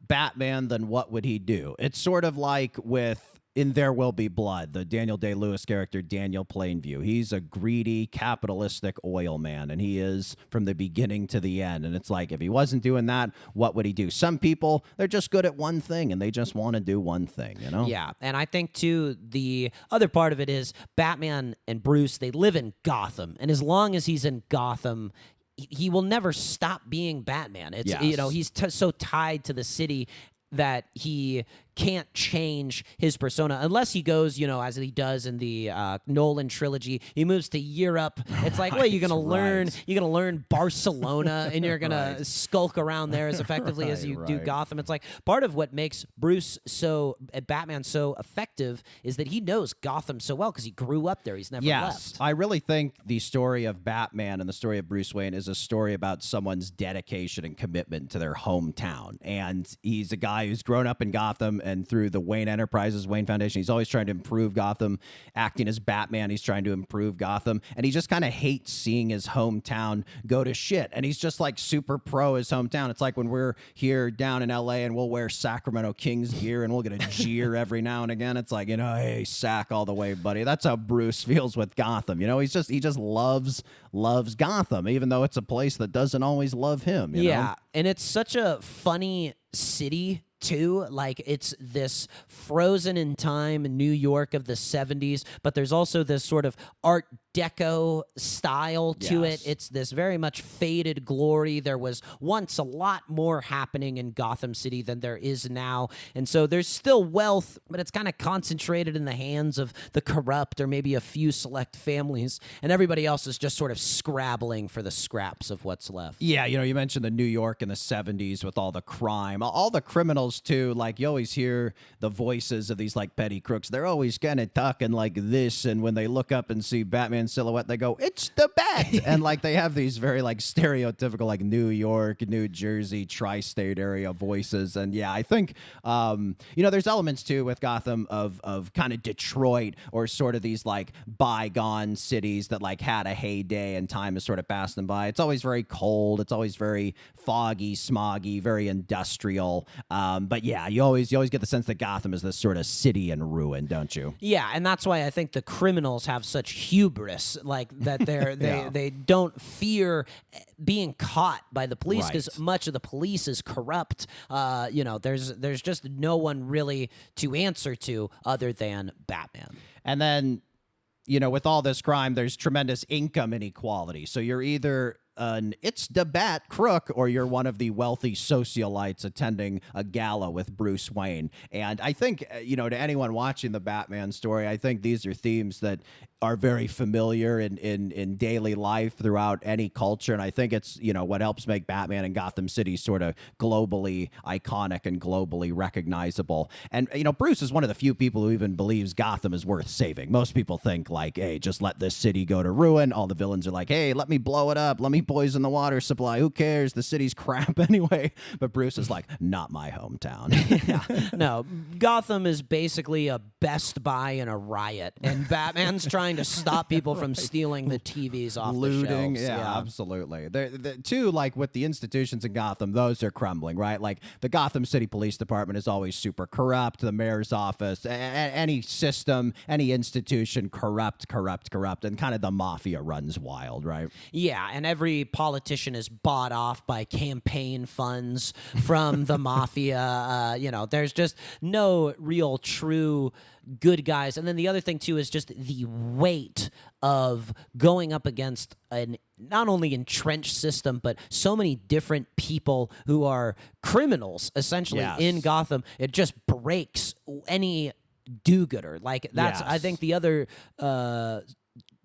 Batman, then what would he do? It's sort of like with In There Will Be Blood, the Daniel Day-Lewis character, Daniel Plainview. He's a greedy, capitalistic oil man, and he is from the beginning to the end. And it's like, if he wasn't doing that, what would he do? Some people, they're just good at one thing, and they just want to do one thing, you know? Yeah, and I think, too, the other part of it is Batman and Bruce, they live in Gotham, and as long as he's in Gotham, he will never stop being Batman. It's Yes. he's so tied to the city that he can't change his persona unless he goes, as he does in the Nolan trilogy. He moves to Europe. It's like, well, you're gonna learn, right. you're gonna learn Barcelona, and you're gonna Right. skulk around there as effectively as you do right. Gotham. It's like part of what makes Batman so effective is that he knows Gotham so well because he grew up there. He's never left. I really think the story of Batman and the story of Bruce Wayne is a story about someone's dedication and commitment to their hometown. And he's a guy who's grown up in Gotham, and through the Wayne Enterprises, Wayne Foundation, he's always trying to improve Gotham. Acting as Batman, he's trying to improve Gotham. And he just kind of hates seeing his hometown go to shit. And he's just like super pro his hometown. It's like when we're here down in LA and we'll wear Sacramento Kings gear and we'll get a jeer every now and again. It's like, hey, Sac all the way, buddy. That's how Bruce feels with Gotham. He just loves Gotham, even though it's a place that doesn't always love him. You know? And it's such a funny city too. Like, it's this frozen in time New York of the 70s, but there's also this sort of Art Deco style to Yes. it. It's this very much faded glory. There was once a lot more happening in Gotham City than there is now. And so there's still wealth, but it's kind of concentrated in the hands of the corrupt or maybe a few select families. And everybody else is just sort of scrabbling for the scraps of what's left. Yeah, you mentioned the New York in the 70s with all the crime, all the criminals too. Like, you always hear the voices of these like petty crooks. They're always kind of talking like this, and when they look up and see Batman silhouette, they go, "It's the Bat," and like they have these very like stereotypical like New York, New Jersey, tri-state area voices. And yeah, I think there's elements too with Gotham of kind of Detroit, or sort of these like bygone cities that like had a heyday and time has sort of passed them by. It's always very cold. It's always very foggy, smoggy, very industrial. But yeah, you always get the sense that Gotham is this sort of city in ruin, don't you? Yeah, and that's why I think the criminals have such hubris, like that they don't fear being caught by the police because Right. much of the police is corrupt. There's just no one really to answer to other than Batman. And then, with all this crime, there's tremendous income inequality. So you're either an It's the Bat crook, or you're one of the wealthy socialites attending a gala with Bruce Wayne. And I think, to anyone watching the Batman story, I think these are themes that are very familiar in daily life throughout any culture. And I think it's, what helps make Batman and Gotham City sort of globally iconic and globally recognizable. And, Bruce is one of the few people who even believes Gotham is worth saving. Most people think like, hey, just let this city go to ruin. All the villains are like, hey, let me blow it up. Let me poison the water supply. Who cares? The city's crap anyway. But Bruce is like, not my hometown. No, Gotham is basically a Best Buy in a riot, and Batman's trying to stop people from stealing the TVs off Looting, the shelves. yeah, absolutely. Too, like with the institutions in Gotham, those are crumbling, right? Like the Gotham City Police Department is always super corrupt. The mayor's office, any system, any institution, corrupt, and kind of the mafia runs wild, right? Yeah, and every politician is bought off by campaign funds from the mafia. There's just no real true good guys. And then the other thing too is just the weight of going up against an not only entrenched system, but so many different people who are criminals essentially Yes. in Gotham. It just breaks any do-gooder. Like that's I Yes. think the other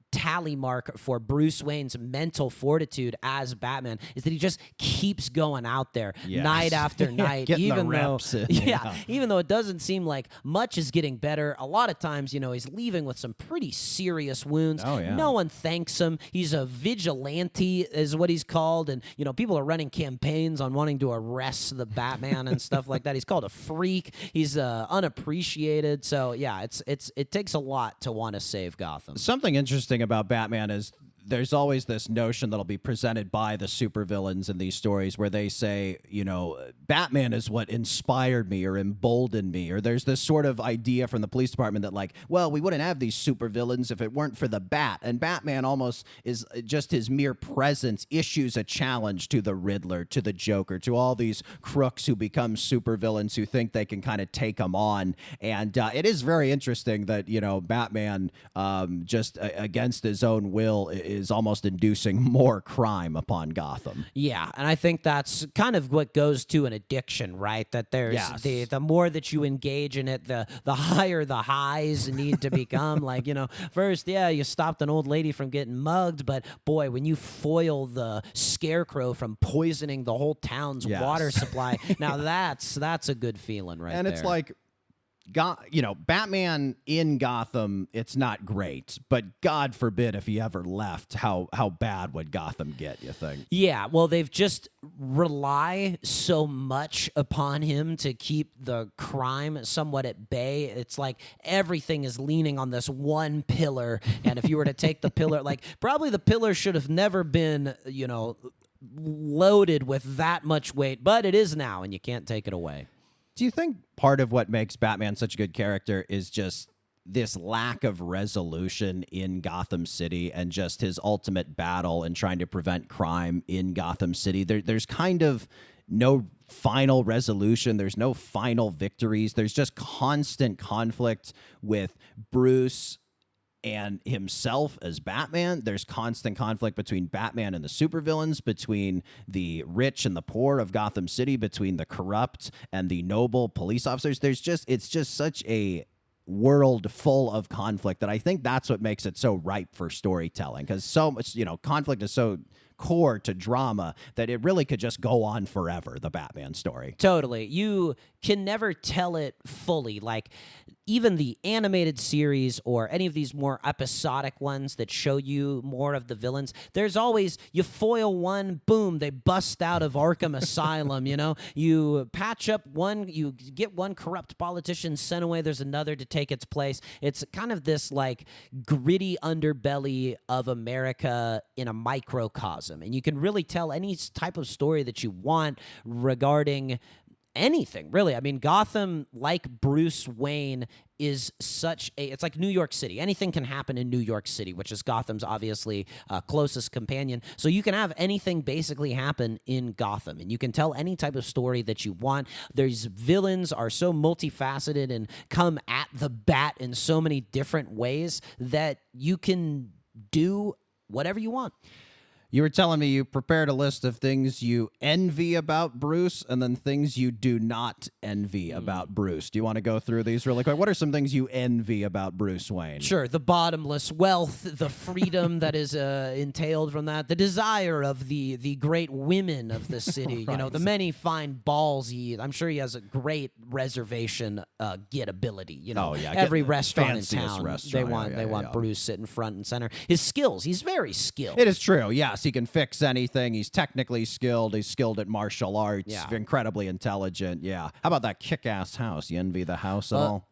tally mark for Bruce Wayne's mental fortitude as Batman is that he just keeps going out there Yes. night after Yeah, night, getting the even though reps in, even though it doesn't seem like much is getting better. A lot of times, he's leaving with some pretty serious wounds. Oh, yeah. No one thanks him. He's a vigilante, is what he's called, and people are running campaigns on wanting to arrest the Batman and stuff like that. He's called a freak. He's unappreciated. So yeah, it takes a lot to want to save Gotham. Something interesting about Batman is there's always this notion that'll be presented by the supervillains in these stories where they say, Batman is what inspired me or emboldened me, or there's this sort of idea from the police department that like, well, we wouldn't have these supervillains if it weren't for the Bat. And Batman almost is just his mere presence issues a challenge to the Riddler, to the Joker, to all these crooks who become supervillains who think they can kind of take them on. And it is very interesting that, Batman just against his own will is almost inducing more crime upon Gotham. Yeah, and I think that's kind of what goes to an addiction, right? That there's Yes. the more that you engage in it, the higher the highs need to become. Like, first, you stopped an old lady from getting mugged, but boy, when you foil the scarecrow from poisoning the whole town's Yes. water supply, now that's a good feeling right And there. it's like, Batman in Gotham, it's not great, but God forbid if he ever left, how bad would Gotham get, you think? Yeah, well, they've just rely so much upon him to keep the crime somewhat at bay. It's like everything is leaning on this one pillar, and if you were to take the pillar, like probably the pillar should have never been, loaded with that much weight, but it is now, and you can't take it away. Do you think part of what makes Batman such a good character is just this lack of resolution in Gotham City and just his ultimate battle and trying to prevent crime in Gotham City? There's kind of no final resolution. There's no final victories. There's just constant conflict with Bruce and himself as Batman. There's constant conflict between Batman and the supervillains, between the rich and the poor of Gotham City, between the corrupt and the noble police officers. It's just such a world full of conflict that I think that's what makes it so ripe for storytelling, because so much, conflict is so core to drama that it really could just go on forever, the Batman story. Totally. You can never tell it fully. Like, even the animated series or any of these more episodic ones that show you more of the villains, there's always, you foil one, boom, they bust out of Arkham Asylum, You patch up one, you get one corrupt politician sent away, there's another to take its place. It's kind of this, like, gritty underbelly of America in a microcosm. And you can really tell any type of story that you want regarding anything, really. I mean, Gotham, like Bruce Wayne, is it's like New York City. Anything can happen in New York City, which is Gotham's obviously closest companion. So you can have anything basically happen in Gotham, and you can tell any type of story that you want. These villains are so multifaceted and come at the bat in so many different ways that you can do whatever you want. You were telling me you prepared a list of things you envy about Bruce and then things you do not envy about Bruce. Do you want to go through these really quick? What are some things you envy about Bruce Wayne? Sure. The bottomless wealth, the freedom that is entailed from that, the desire of the great women of the city, Right. The many fine balls. I'm sure he has a great reservation get ability. Oh, yeah. Every Get the restaurant in fanciest town, restaurant. they want Bruce sitting front and center. His skills, he's very skilled. It is true. Yes, he can fix anything. He's technically skilled. He's skilled at martial arts. Yeah. Incredibly intelligent. Yeah. How about that kick-ass house? You envy the house at all?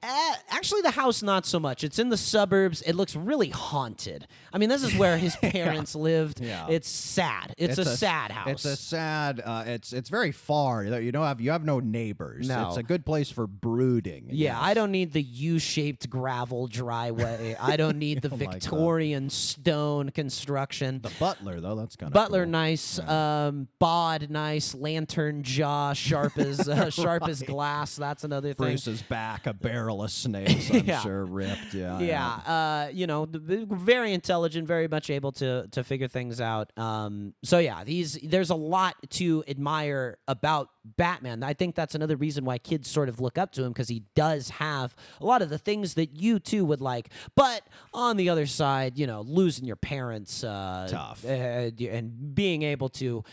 Actually, the house, not so much. It's in the suburbs. It looks really haunted. I mean, this is where his parents lived. Yeah. It's sad. It's a sad house. It's a sad. It's very far. You have no neighbors. No. It's a good place for brooding. Yeah, Yes. I don't need the U-shaped gravel driveway. I don't need the don't like that. Victorian stone construction. The butler though. That's kind of Butler, cool. nice. Bod, nice. Lantern jaw, sharp as as glass. That's another thing. Bruce's back, a barrel of snakes. I'm Yeah. sure ripped. Yeah. Yeah, very intelligent, very much able to figure things out. So yeah, there's a lot to admire about Batman. I think that's another reason why kids sort of look up to him, because he does have a lot of the things that you too would like. But on the other side, losing your parents, Tough. And being able to,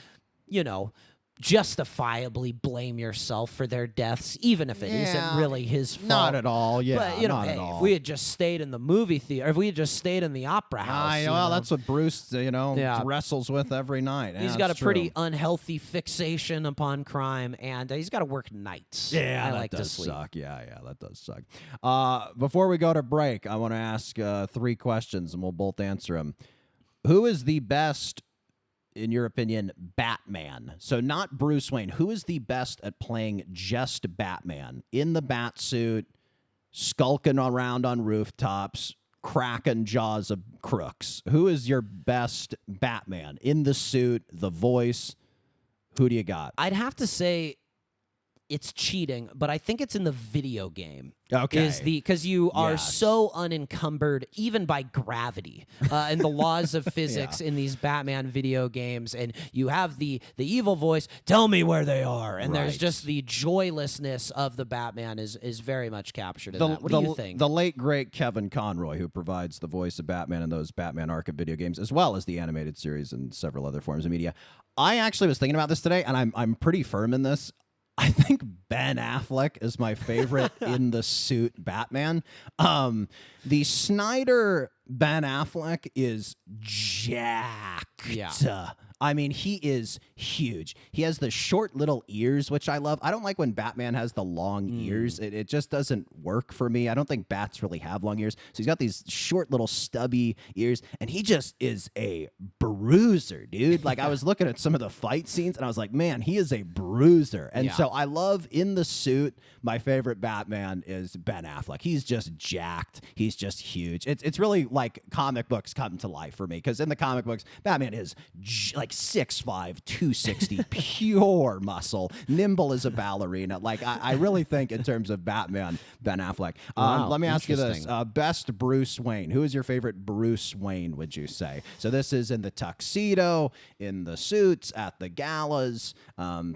justifiably blame yourself for their deaths, even if it isn't really his fault. Not at all. Yeah, but not hey, at all. if we had just stayed in the movie theater, if we had just stayed in the opera house, well, that's what Bruce, Yeah. wrestles with every night. he's Yeah, got a that's pretty true. unhealthy fixation upon crime, and he's got to work nights. Yeah, I that like to does sleep. suck. Yeah, that does suck. Before we go to break, I want to ask 3 questions, and we'll both answer them. Who is the best, in your opinion, Batman? So not Bruce Wayne. Who is the best at playing just Batman in the bat suit, skulking around on rooftops, cracking jaws of crooks? Who is your best Batman in the suit, the voice? Who do you got? I'd have to say it's cheating, but I think it's in the video game. Okay. Because you are Yes. so unencumbered even by gravity and the laws of physics in these Batman video games, and you have the evil voice, tell me where they are, and there's Right. just the joylessness of the Batman is very much captured in that. What do you think? The late, great Kevin Conroy, who provides the voice of Batman in those Batman Arkham video games, as well as the animated series and several other forms of media. I actually was thinking about this today, and I'm pretty firm in this. I think Ben Affleck is my favorite in the suit Batman. The Snyder Ben Affleck is jacked. Yeah. I mean, he is huge. He has the short little ears, which I love. I don't like when Batman has the long ears. It just doesn't work for me. I don't think bats really have long ears. So he's got these short little stubby ears, and he just is a bruiser, dude. Like, I was looking at some of the fight scenes, and I was like, man, he is a bruiser. And so I love in the suit, my favorite Batman is Ben Affleck. He's just jacked. He's just huge. It's really like comic books come to life for me, because in the comic books, Batman is like 6'5", 260, pure muscle, nimble as a ballerina. Like, I really think in terms of Batman, Ben Affleck. Wow, Let me ask you this. interesting. Best Bruce Wayne. Who is your favorite Bruce Wayne, would you say? So this is in the tuxedo, in the suits, at the galas,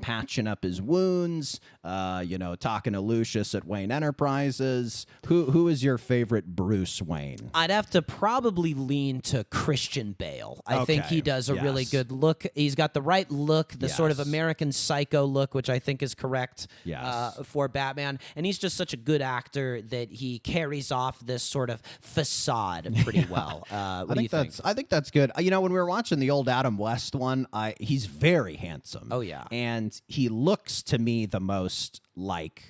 patching up his wounds, talking to Lucius at Wayne Enterprises. Who is your favorite Bruce Wayne? I'd have to probably lean to Christian Bale. I think Okay, he does a really yes. good look. He's got the right look, the sort of Yes. American Psycho look, which I think is correct Yes. for Batman. And he's just such a good actor that he carries off this sort of facade pretty well. What do you think? I think that's good. When we were watching the old Adam West one, he's very handsome. Oh, yeah. And he looks to me the most like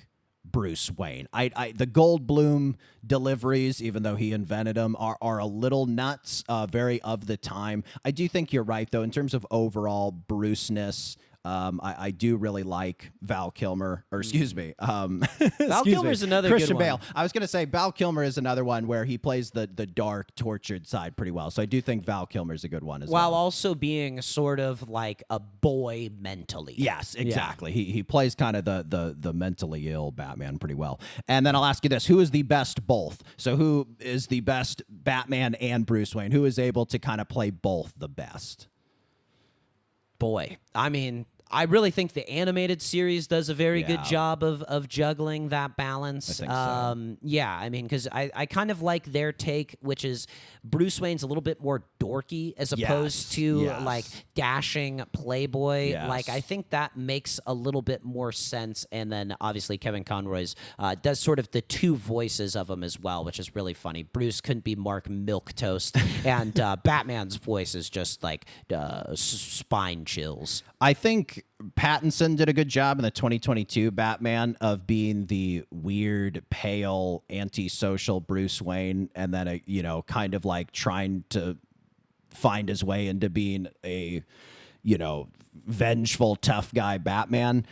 Bruce Wayne. The Goldblum deliveries, even though he invented them, are a little nuts, very of the time. I do think you're right, though, in terms of overall Bruceness. I do really like Val Kilmer, or excuse me. Val Kilmer's another good Christian one. Bale. I was going to say Val Kilmer is another one where he plays the dark, tortured side pretty well. So I do think Val Kilmer's a good one as While well. also being sort of like a boy mentally. Yes, exactly. He plays kind of the mentally ill Batman pretty well. And then I'll ask you this: who is the best both? So who is the best Batman and Bruce Wayne? Who is able to kind of play both the best? Boy, I mean, I really think the animated series does a very good Yeah. job of juggling that balance. I think so. Yeah, I mean, because I kind of like their take, which is Bruce Wayne's a little bit more dorky as opposed to yes. like dashing playboy. Yes. Like, I think that makes a little bit more sense. And then obviously Kevin Conroy's does sort of the two voices of him as well, which is really funny. Bruce couldn't be Mark Milquetoast, and Batman's voice is just like spine chills. I think Pattinson did a good job in the 2022 Batman of being the weird, pale, antisocial Bruce Wayne, and then kind of like trying to find his way into being a vengeful, tough guy Batman.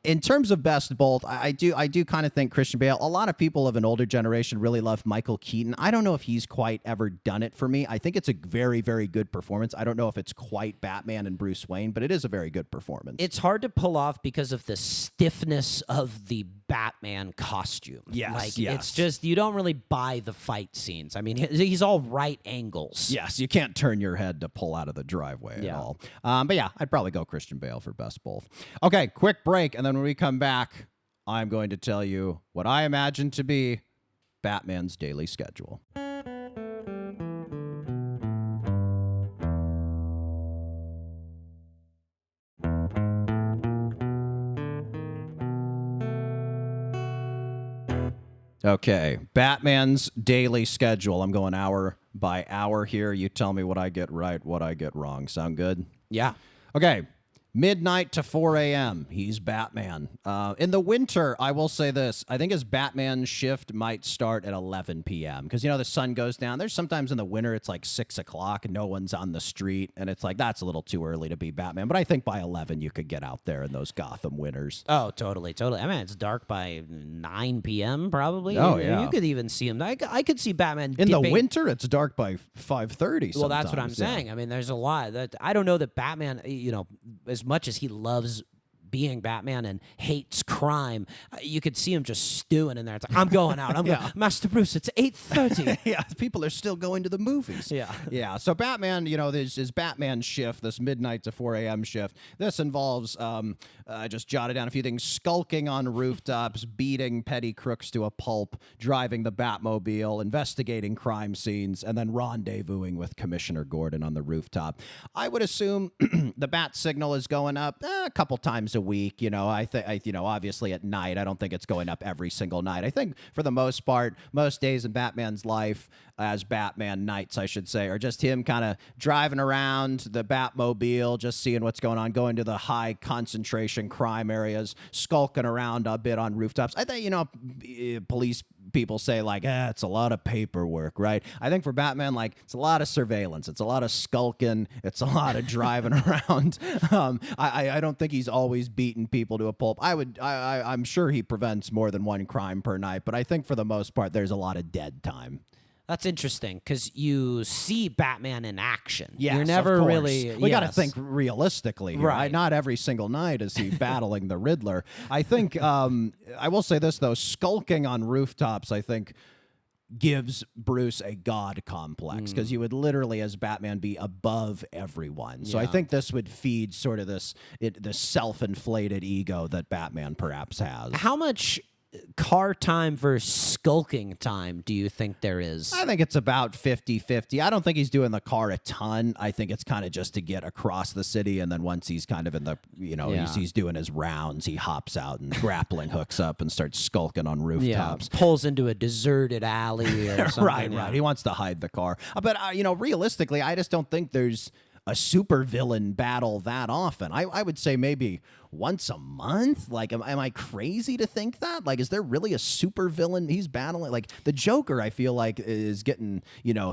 In terms of best both, I do kind of think Christian Bale. A lot of people of an older generation really love Michael Keaton. I don't know if he's quite ever done it for me. I think it's a very, very good performance. I don't know if it's quite Batman and Bruce Wayne, but it is a very good performance. It's hard to pull off because of the stiffness of the Batman costume. Yes, like yes. it's just you don't really buy the fight scenes. I mean, he's all right angles. Yes, you can't turn your head to pull out of the driveway at all. But yeah, I'd probably go Christian Bale for best both. Okay, quick break, and then when we come back, I'm going to tell you what I imagine to be Batman's daily schedule. Okay, Batman's daily schedule. I'm going hour by hour here. You tell me what I get right, what I get wrong. Sound good? Yeah. Okay. Midnight to 4 a.m. He's Batman. In the winter, I will say this. I think his Batman shift might start at 11 p.m. because, the sun goes down. There's sometimes in the winter, it's like 6 o'clock and no one's on the street. And it's like, that's a little too early to be Batman. But I think by 11, you could get out there in those Gotham winters. Oh, totally. I mean, it's dark by 9 p.m. probably. Oh, yeah. You could even see him. I could see Batman In the dipping- winter, it's dark by 5:30. Well, that's what I'm sometimes, yeah. saying. I mean, there's a lot that I don't know that Batman, as much as he loves being Batman and hates crime, you could see him just stewing in there. It's like, I'm going out. I'm going, Master Bruce, it's 8:30. Yeah, people are still going to the movies. Yeah. Yeah. So Batman, there's his Batman shift, this midnight to 4 a.m. shift. This involves, I just jotted down a few things, skulking on rooftops, beating petty crooks to a pulp, driving the Batmobile, investigating crime scenes, and then rendezvousing with Commissioner Gordon on the rooftop. I would assume the bat signal is going up a couple times a week. I think, obviously at night, I don't think it's going up every single night. I think for the most part, most days in Batman's life as Batman nights, I should say, are just him kind of driving around the Batmobile, just seeing what's going on, going to the high concentration crime areas, skulking around a bit on rooftops. I think, police people say like, it's a lot of paperwork, right? I think for Batman, like, it's a lot of surveillance. It's a lot of skulking. It's a lot of driving around. I don't think he's always beating people to a pulp. I'm sure he prevents more than one crime per night, but I think for the most part, there's a lot of dead time. That's interesting because you see Batman in action. Yes, You're never of course. really. We got to yes. think realistically here. Right. Not every single night is he battling the Riddler. I think, I will say this, though, skulking on rooftops, I think, gives Bruce a god complex because you would literally, as Batman, be above everyone. So I think this would feed sort of this self-inflated ego that Batman perhaps has. How much car time versus skulking time do you think there is? I think it's about 50-50. I don't think he's doing the car a ton. I think it's kind of just to get across the city, and then once he's kind of in the, he's doing his rounds, he hops out and grappling hooks up and starts skulking on rooftops. Pulls into a deserted alley or something. Right. He wants to hide the car. But, realistically, I just don't think there's a supervillain battle that often. I would say maybe once a month. Like, am I crazy to think that? Like, is there really a supervillain he's battling? Like, the Joker, I feel like, is getting,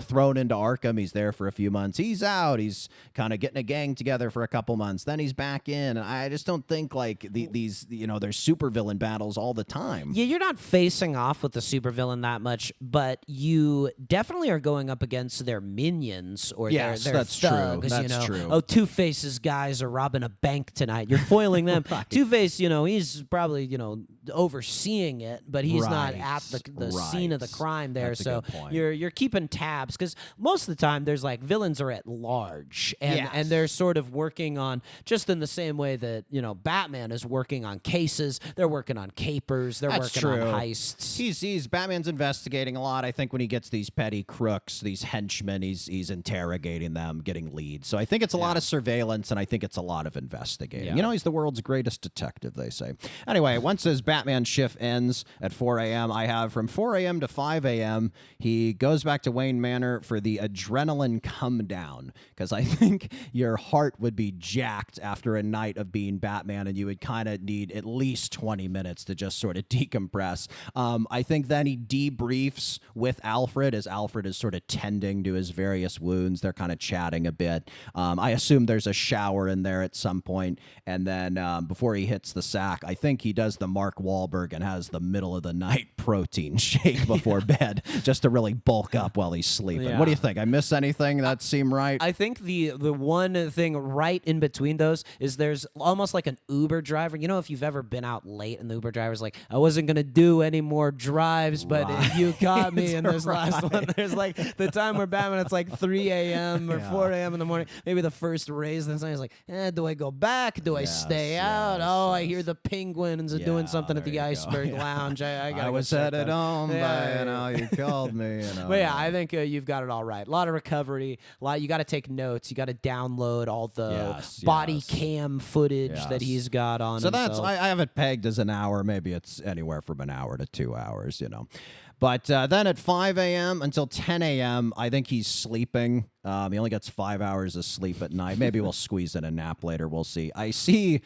thrown into Arkham. He's there for a few months. He's out. He's kind of getting a gang together for a couple months. Then he's back in. And I just don't think, like, these, there's supervillain battles all the time. Yeah, you're not facing off with the supervillain that much, but you definitely are going up against their minions or their that's true. thugs. That's true. Oh, Two-Face's guys are robbing a bank tonight. You're foiling them. Right. Two-Face, he's probably, overseeing it, but he's not Right. at the scene of the crime there. That's a so good point. you're keeping tabs because most of the time there's like villains are at large and they're sort of working on just in the same way that Batman is working on cases. They're working on capers. They're That's working true. on heists. He's Batman's investigating a lot. I think when he gets these petty crooks, these henchmen, he's interrogating them, getting leads. So I think it's a lot of surveillance, and I think it's a lot of investigating. Yeah. He's the world's greatest detective, they say. Anyway, once his Batman shift ends at 4 a.m., I have from 4 a.m. to 5 a.m., he goes back to Wayne Manor for the adrenaline come down, because I think your heart would be jacked after a night of being Batman, and you would kind of need at least 20 minutes to just sort of decompress. I think then he debriefs with Alfred as Alfred is sort of tending to his various wounds. They're kind of chatting a bit. I assume there's a shower in there at some point, and then before he hits the sack, I think he does the Mark Wahlberg and has the middle of the night protein shake before bed just to really bulk up while he's sleeping. Yeah. What do you think? I miss anything that seem right? I think the one thing right in between those is there's almost like an Uber driver. You know, if you've ever been out late and the Uber driver's like, I wasn't going to do any more drives, but you caught me in this last one. There's like the time where Batman, it's like 3 a.m. or 4 a.m. in the morning. Maybe the first raise, then somebody's like, do I go back? Do I stay out? Oh, I hear the penguins are doing something at the Iceberg Lounge. I gotta I was go check headed that. home, Yeah, but you called me. But yeah, I think you've got it all right. A lot of recovery. You got to take notes. You got to download all the body cam footage that he's got on. So himself. that's I have it pegged as an hour. Maybe it's anywhere from an hour to 2 hours. But then at 5 a.m. until 10 a.m., I think he's sleeping. He only gets 5 hours of sleep at night. Maybe we'll squeeze in a nap later. We'll see. I see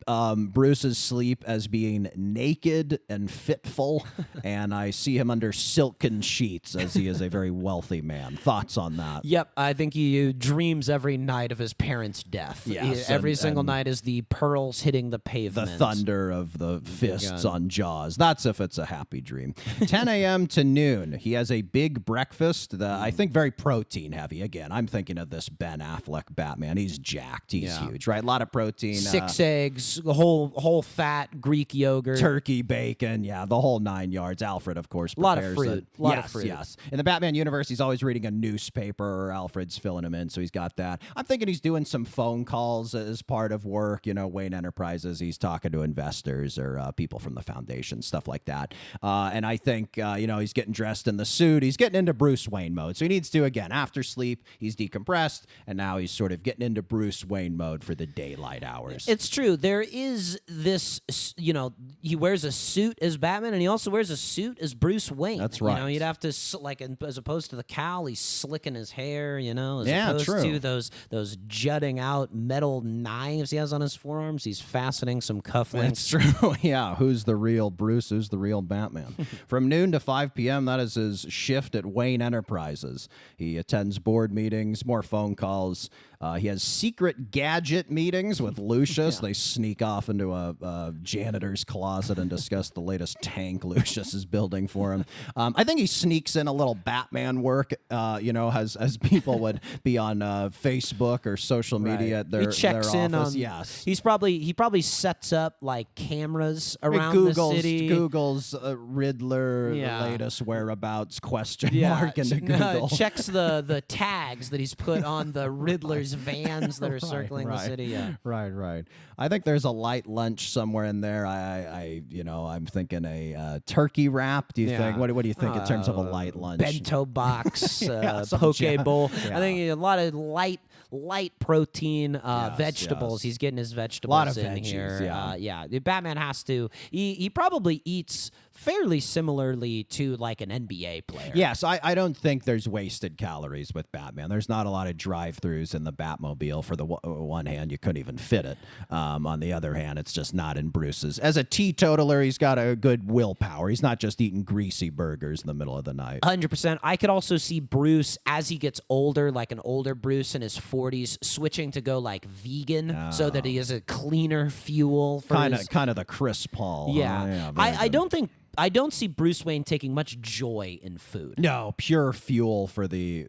Bruce's sleep as being naked and fitful, and I see him under silken sheets as he is a very wealthy man. Thoughts on that? Yep, I think he dreams every night of his parents' death. Yes, Every and single night is the pearls hitting the The pavement. thunder of the fists on Jaws. That's if it's a happy dream. 10 a.m. to noon, he has a big breakfast that I think very protein heavy. Again, I'm thinking of this Ben Affleck Batman. He's jacked. He's huge, right? A lot of protein. 6 eggs, whole fat Greek yogurt. Turkey, bacon, the whole 9 yards. Alfred, of course, Lot of prepares fruit. it. Lot of Yes, fruit. yes. In the Batman universe, he's always reading a newspaper, or Alfred's filling him in, so he's got that. I'm thinking he's doing some phone calls as part of work. Wayne Enterprises. He's talking to investors or people from the foundation, stuff like that. And I think he's getting dressed in the suit. He's getting into Bruce Wayne mode. So he needs to, again, after sleep, he's decompressed, and now he's sort of getting into Bruce Wayne mode for the daylight hours. It's true. There is this, he wears a suit as Batman, and he also wears a suit as Bruce Wayne. That's right. You'd have to, as opposed to the cowl, he's slicking his hair, as opposed true. to those jutting out metal knives he has on his forearms. He's fastening some cufflinks. That's true. Yeah. Who's the real Bruce? Who's the real Batman? From noon to 5 p.m., that is his shift at Wayne Enterprises. He attends board meetings, more phone calls. He has secret gadget meetings with Lucius. They sneak off into a janitor's closet and discuss the latest tank Lucius is building for him. I think he sneaks in a little Batman work, as people would be on Facebook or social media at their, he checks their in office. on. Yes. He probably sets up like cameras around Google's, the city. Google's Riddler latest whereabouts question mark into Google. Checks the tags that he's put on the Riddler's vans that are circling the city. Yeah. Right. I think there's a light lunch somewhere in there. I'm thinking a turkey wrap. Do you think? What do you think in terms of a light lunch? Bento box, some poke jam. bowl. Yeah. I think a lot of light protein vegetables. yes. He's getting his vegetables Lot of in veggies, here. Batman has to. He probably eats fairly similarly to like an NBA player. Yes, I don't think there's wasted calories with Batman. There's not a lot of drive-throughs in the Batmobile. For the one hand, you couldn't even fit it. On the other hand, it's just not in Bruce's. As a teetotaler, he's got a good willpower. He's not just eating greasy burgers in the middle of the night. 100%. I could also see Bruce as he gets older, like an older Bruce in his 40s, switching to go like vegan so that he has a cleaner fuel for Kind his... of the Chris Paul. Yeah. Huh? I don't see Bruce Wayne taking much joy in food. No, pure fuel for the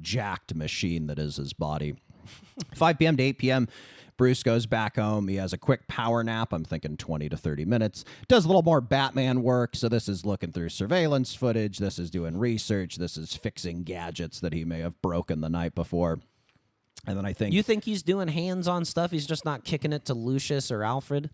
jacked machine that is his body. 5 p.m. to 8 p.m., Bruce goes back home. He has a quick power nap. I'm thinking 20 to 30 minutes. Does a little more Batman work. So this is looking through surveillance footage. This is doing research. This is fixing gadgets that he may have broken the night before. And then I think... You think he's doing hands-on stuff? He's just not kicking it to Lucius or Alfred?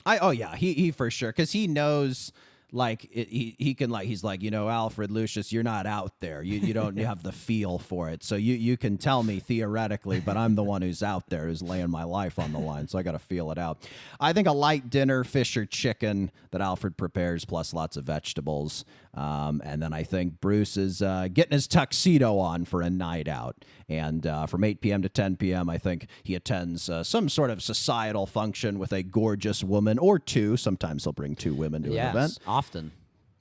He for sure. Because he knows... he's like, Alfred, Lucius, you're not out there. You don't have the feel for it. So you can tell me theoretically, but I'm the one who's out there, who's laying my life on the line. So I got to feel it out. I think a light dinner, fish or chicken that Alfred prepares, plus lots of vegetables. And then I think Bruce is getting his tuxedo on for a night out. And from 8 p.m. to 10 p.m., I think he attends some sort of societal function with a gorgeous woman or two. Sometimes he'll bring two women to an event. Often.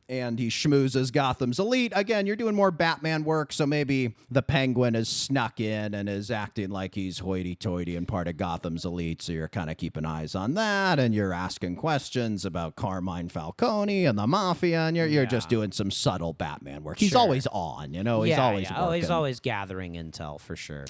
and he schmoozes Gotham's elite. Again, you're doing more Batman work, so maybe the Penguin is snuck in and is acting like he's hoity-toity and part of Gotham's elite, so you're kind of keeping eyes on that, and you're asking questions about Carmine Falcone and the Mafia, and you're just doing some subtle Batman work. He's Sure. always on, he's always Oh, he's working. always gathering intel, for sure.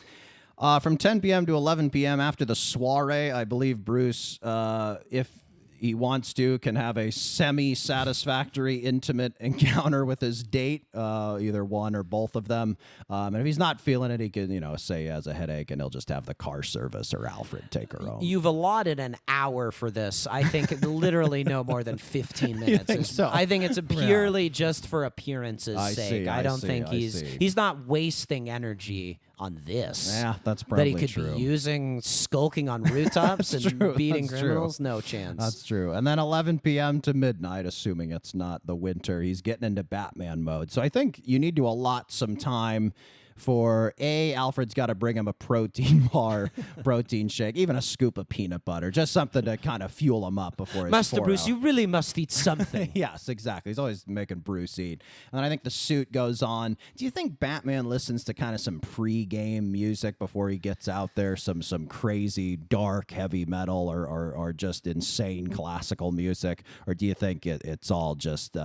From 10 p.m. to 11 p.m. after the soiree, I believe Bruce, if he wants to, can have a semi-satisfactory, intimate encounter with his date, either one or both of them. And if he's not feeling it, he can, say he has a headache, and he'll just have the car service or Alfred take her home. You've allotted an hour for this. I think literally no more than 15 minutes. think so? I think it's purely just for appearances' I sake. see, I I don't see, think I he's see. he's not wasting energy on this. Yeah, that's that probably he could true. be using skulking on rooftops and true, beating that's true. criminals. No chance. That's true. And then 11 p.m. to midnight, assuming it's not the winter, he's getting into Batman mode. So I think you need to allot some time for Alfred's got to bring him a protein bar, protein shake, even a scoop of peanut butter, just something to kind of fuel him up before his Master 4-0. Bruce, you really must eat something. Yes, exactly. He's always making Bruce eat. And then I think the suit goes on. Do you think Batman listens to kind of some pre-game music before he gets out there? Some crazy, dark, heavy metal or just insane classical music? Or do you think it's all just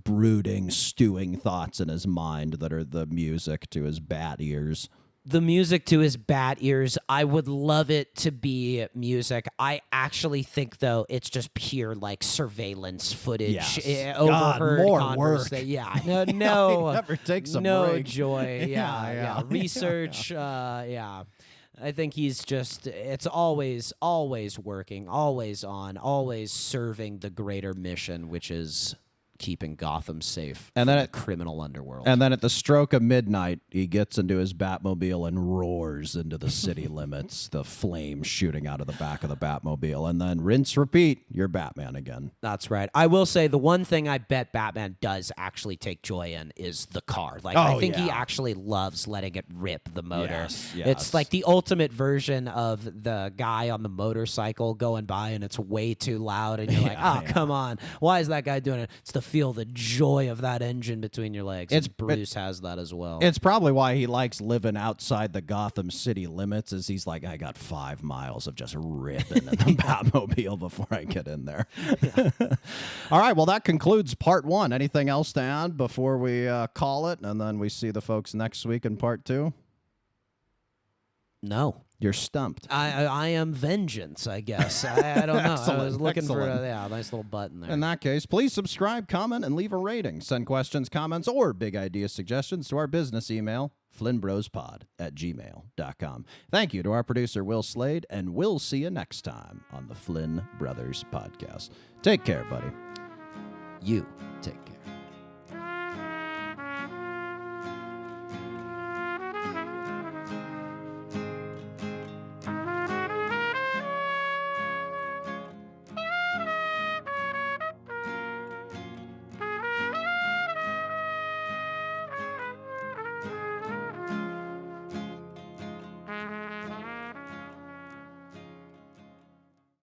brooding, stewing thoughts in his mind that are the music to his bat ears? The music to his bat ears, I would love it to be music. I actually think, though, it's just pure surveillance footage. Yes. Overheard God, more conversa- work. Yeah, no, He never takes a no break. joy. Yeah. Yeah. Research. Yeah. I think he's it's always working, always on, always serving the greater mission, which is keeping Gotham safe And from then the criminal underworld. And then at the stroke of midnight, he gets into his Batmobile and roars into the city limits, the flames shooting out of the back of the Batmobile. And then rinse, repeat, you're Batman again. That's right. I will say the one thing I bet Batman does actually take joy in is the car. I think he yeah. actually loves letting it rip the motor. Yes, yes. It's like the ultimate version of the guy on the motorcycle going by and it's way too loud and you're like, oh, come on. Why is that guy doing it? It's to feel the joy of that engine between your legs. Bruce has that as well. It's probably why he likes living outside the Gotham City limits, is he's like, I got 5 miles of just ripping in the Batmobile before I get in there. All right, well, that concludes part 1. Anything else to add before we call it, and then we see the folks next week in part 2? No. You're stumped. I am vengeance, I guess. I don't know. I Excellent, was looking for excellent. a nice little button there. In that case, please subscribe, comment, and leave a rating. Send questions, comments, or big idea suggestions to our business email, flynnbrospod@gmail.com. Thank you to our producer, Will Slade, and we'll see you next time on the Flynn Brothers Podcast. Take care, buddy. You take care.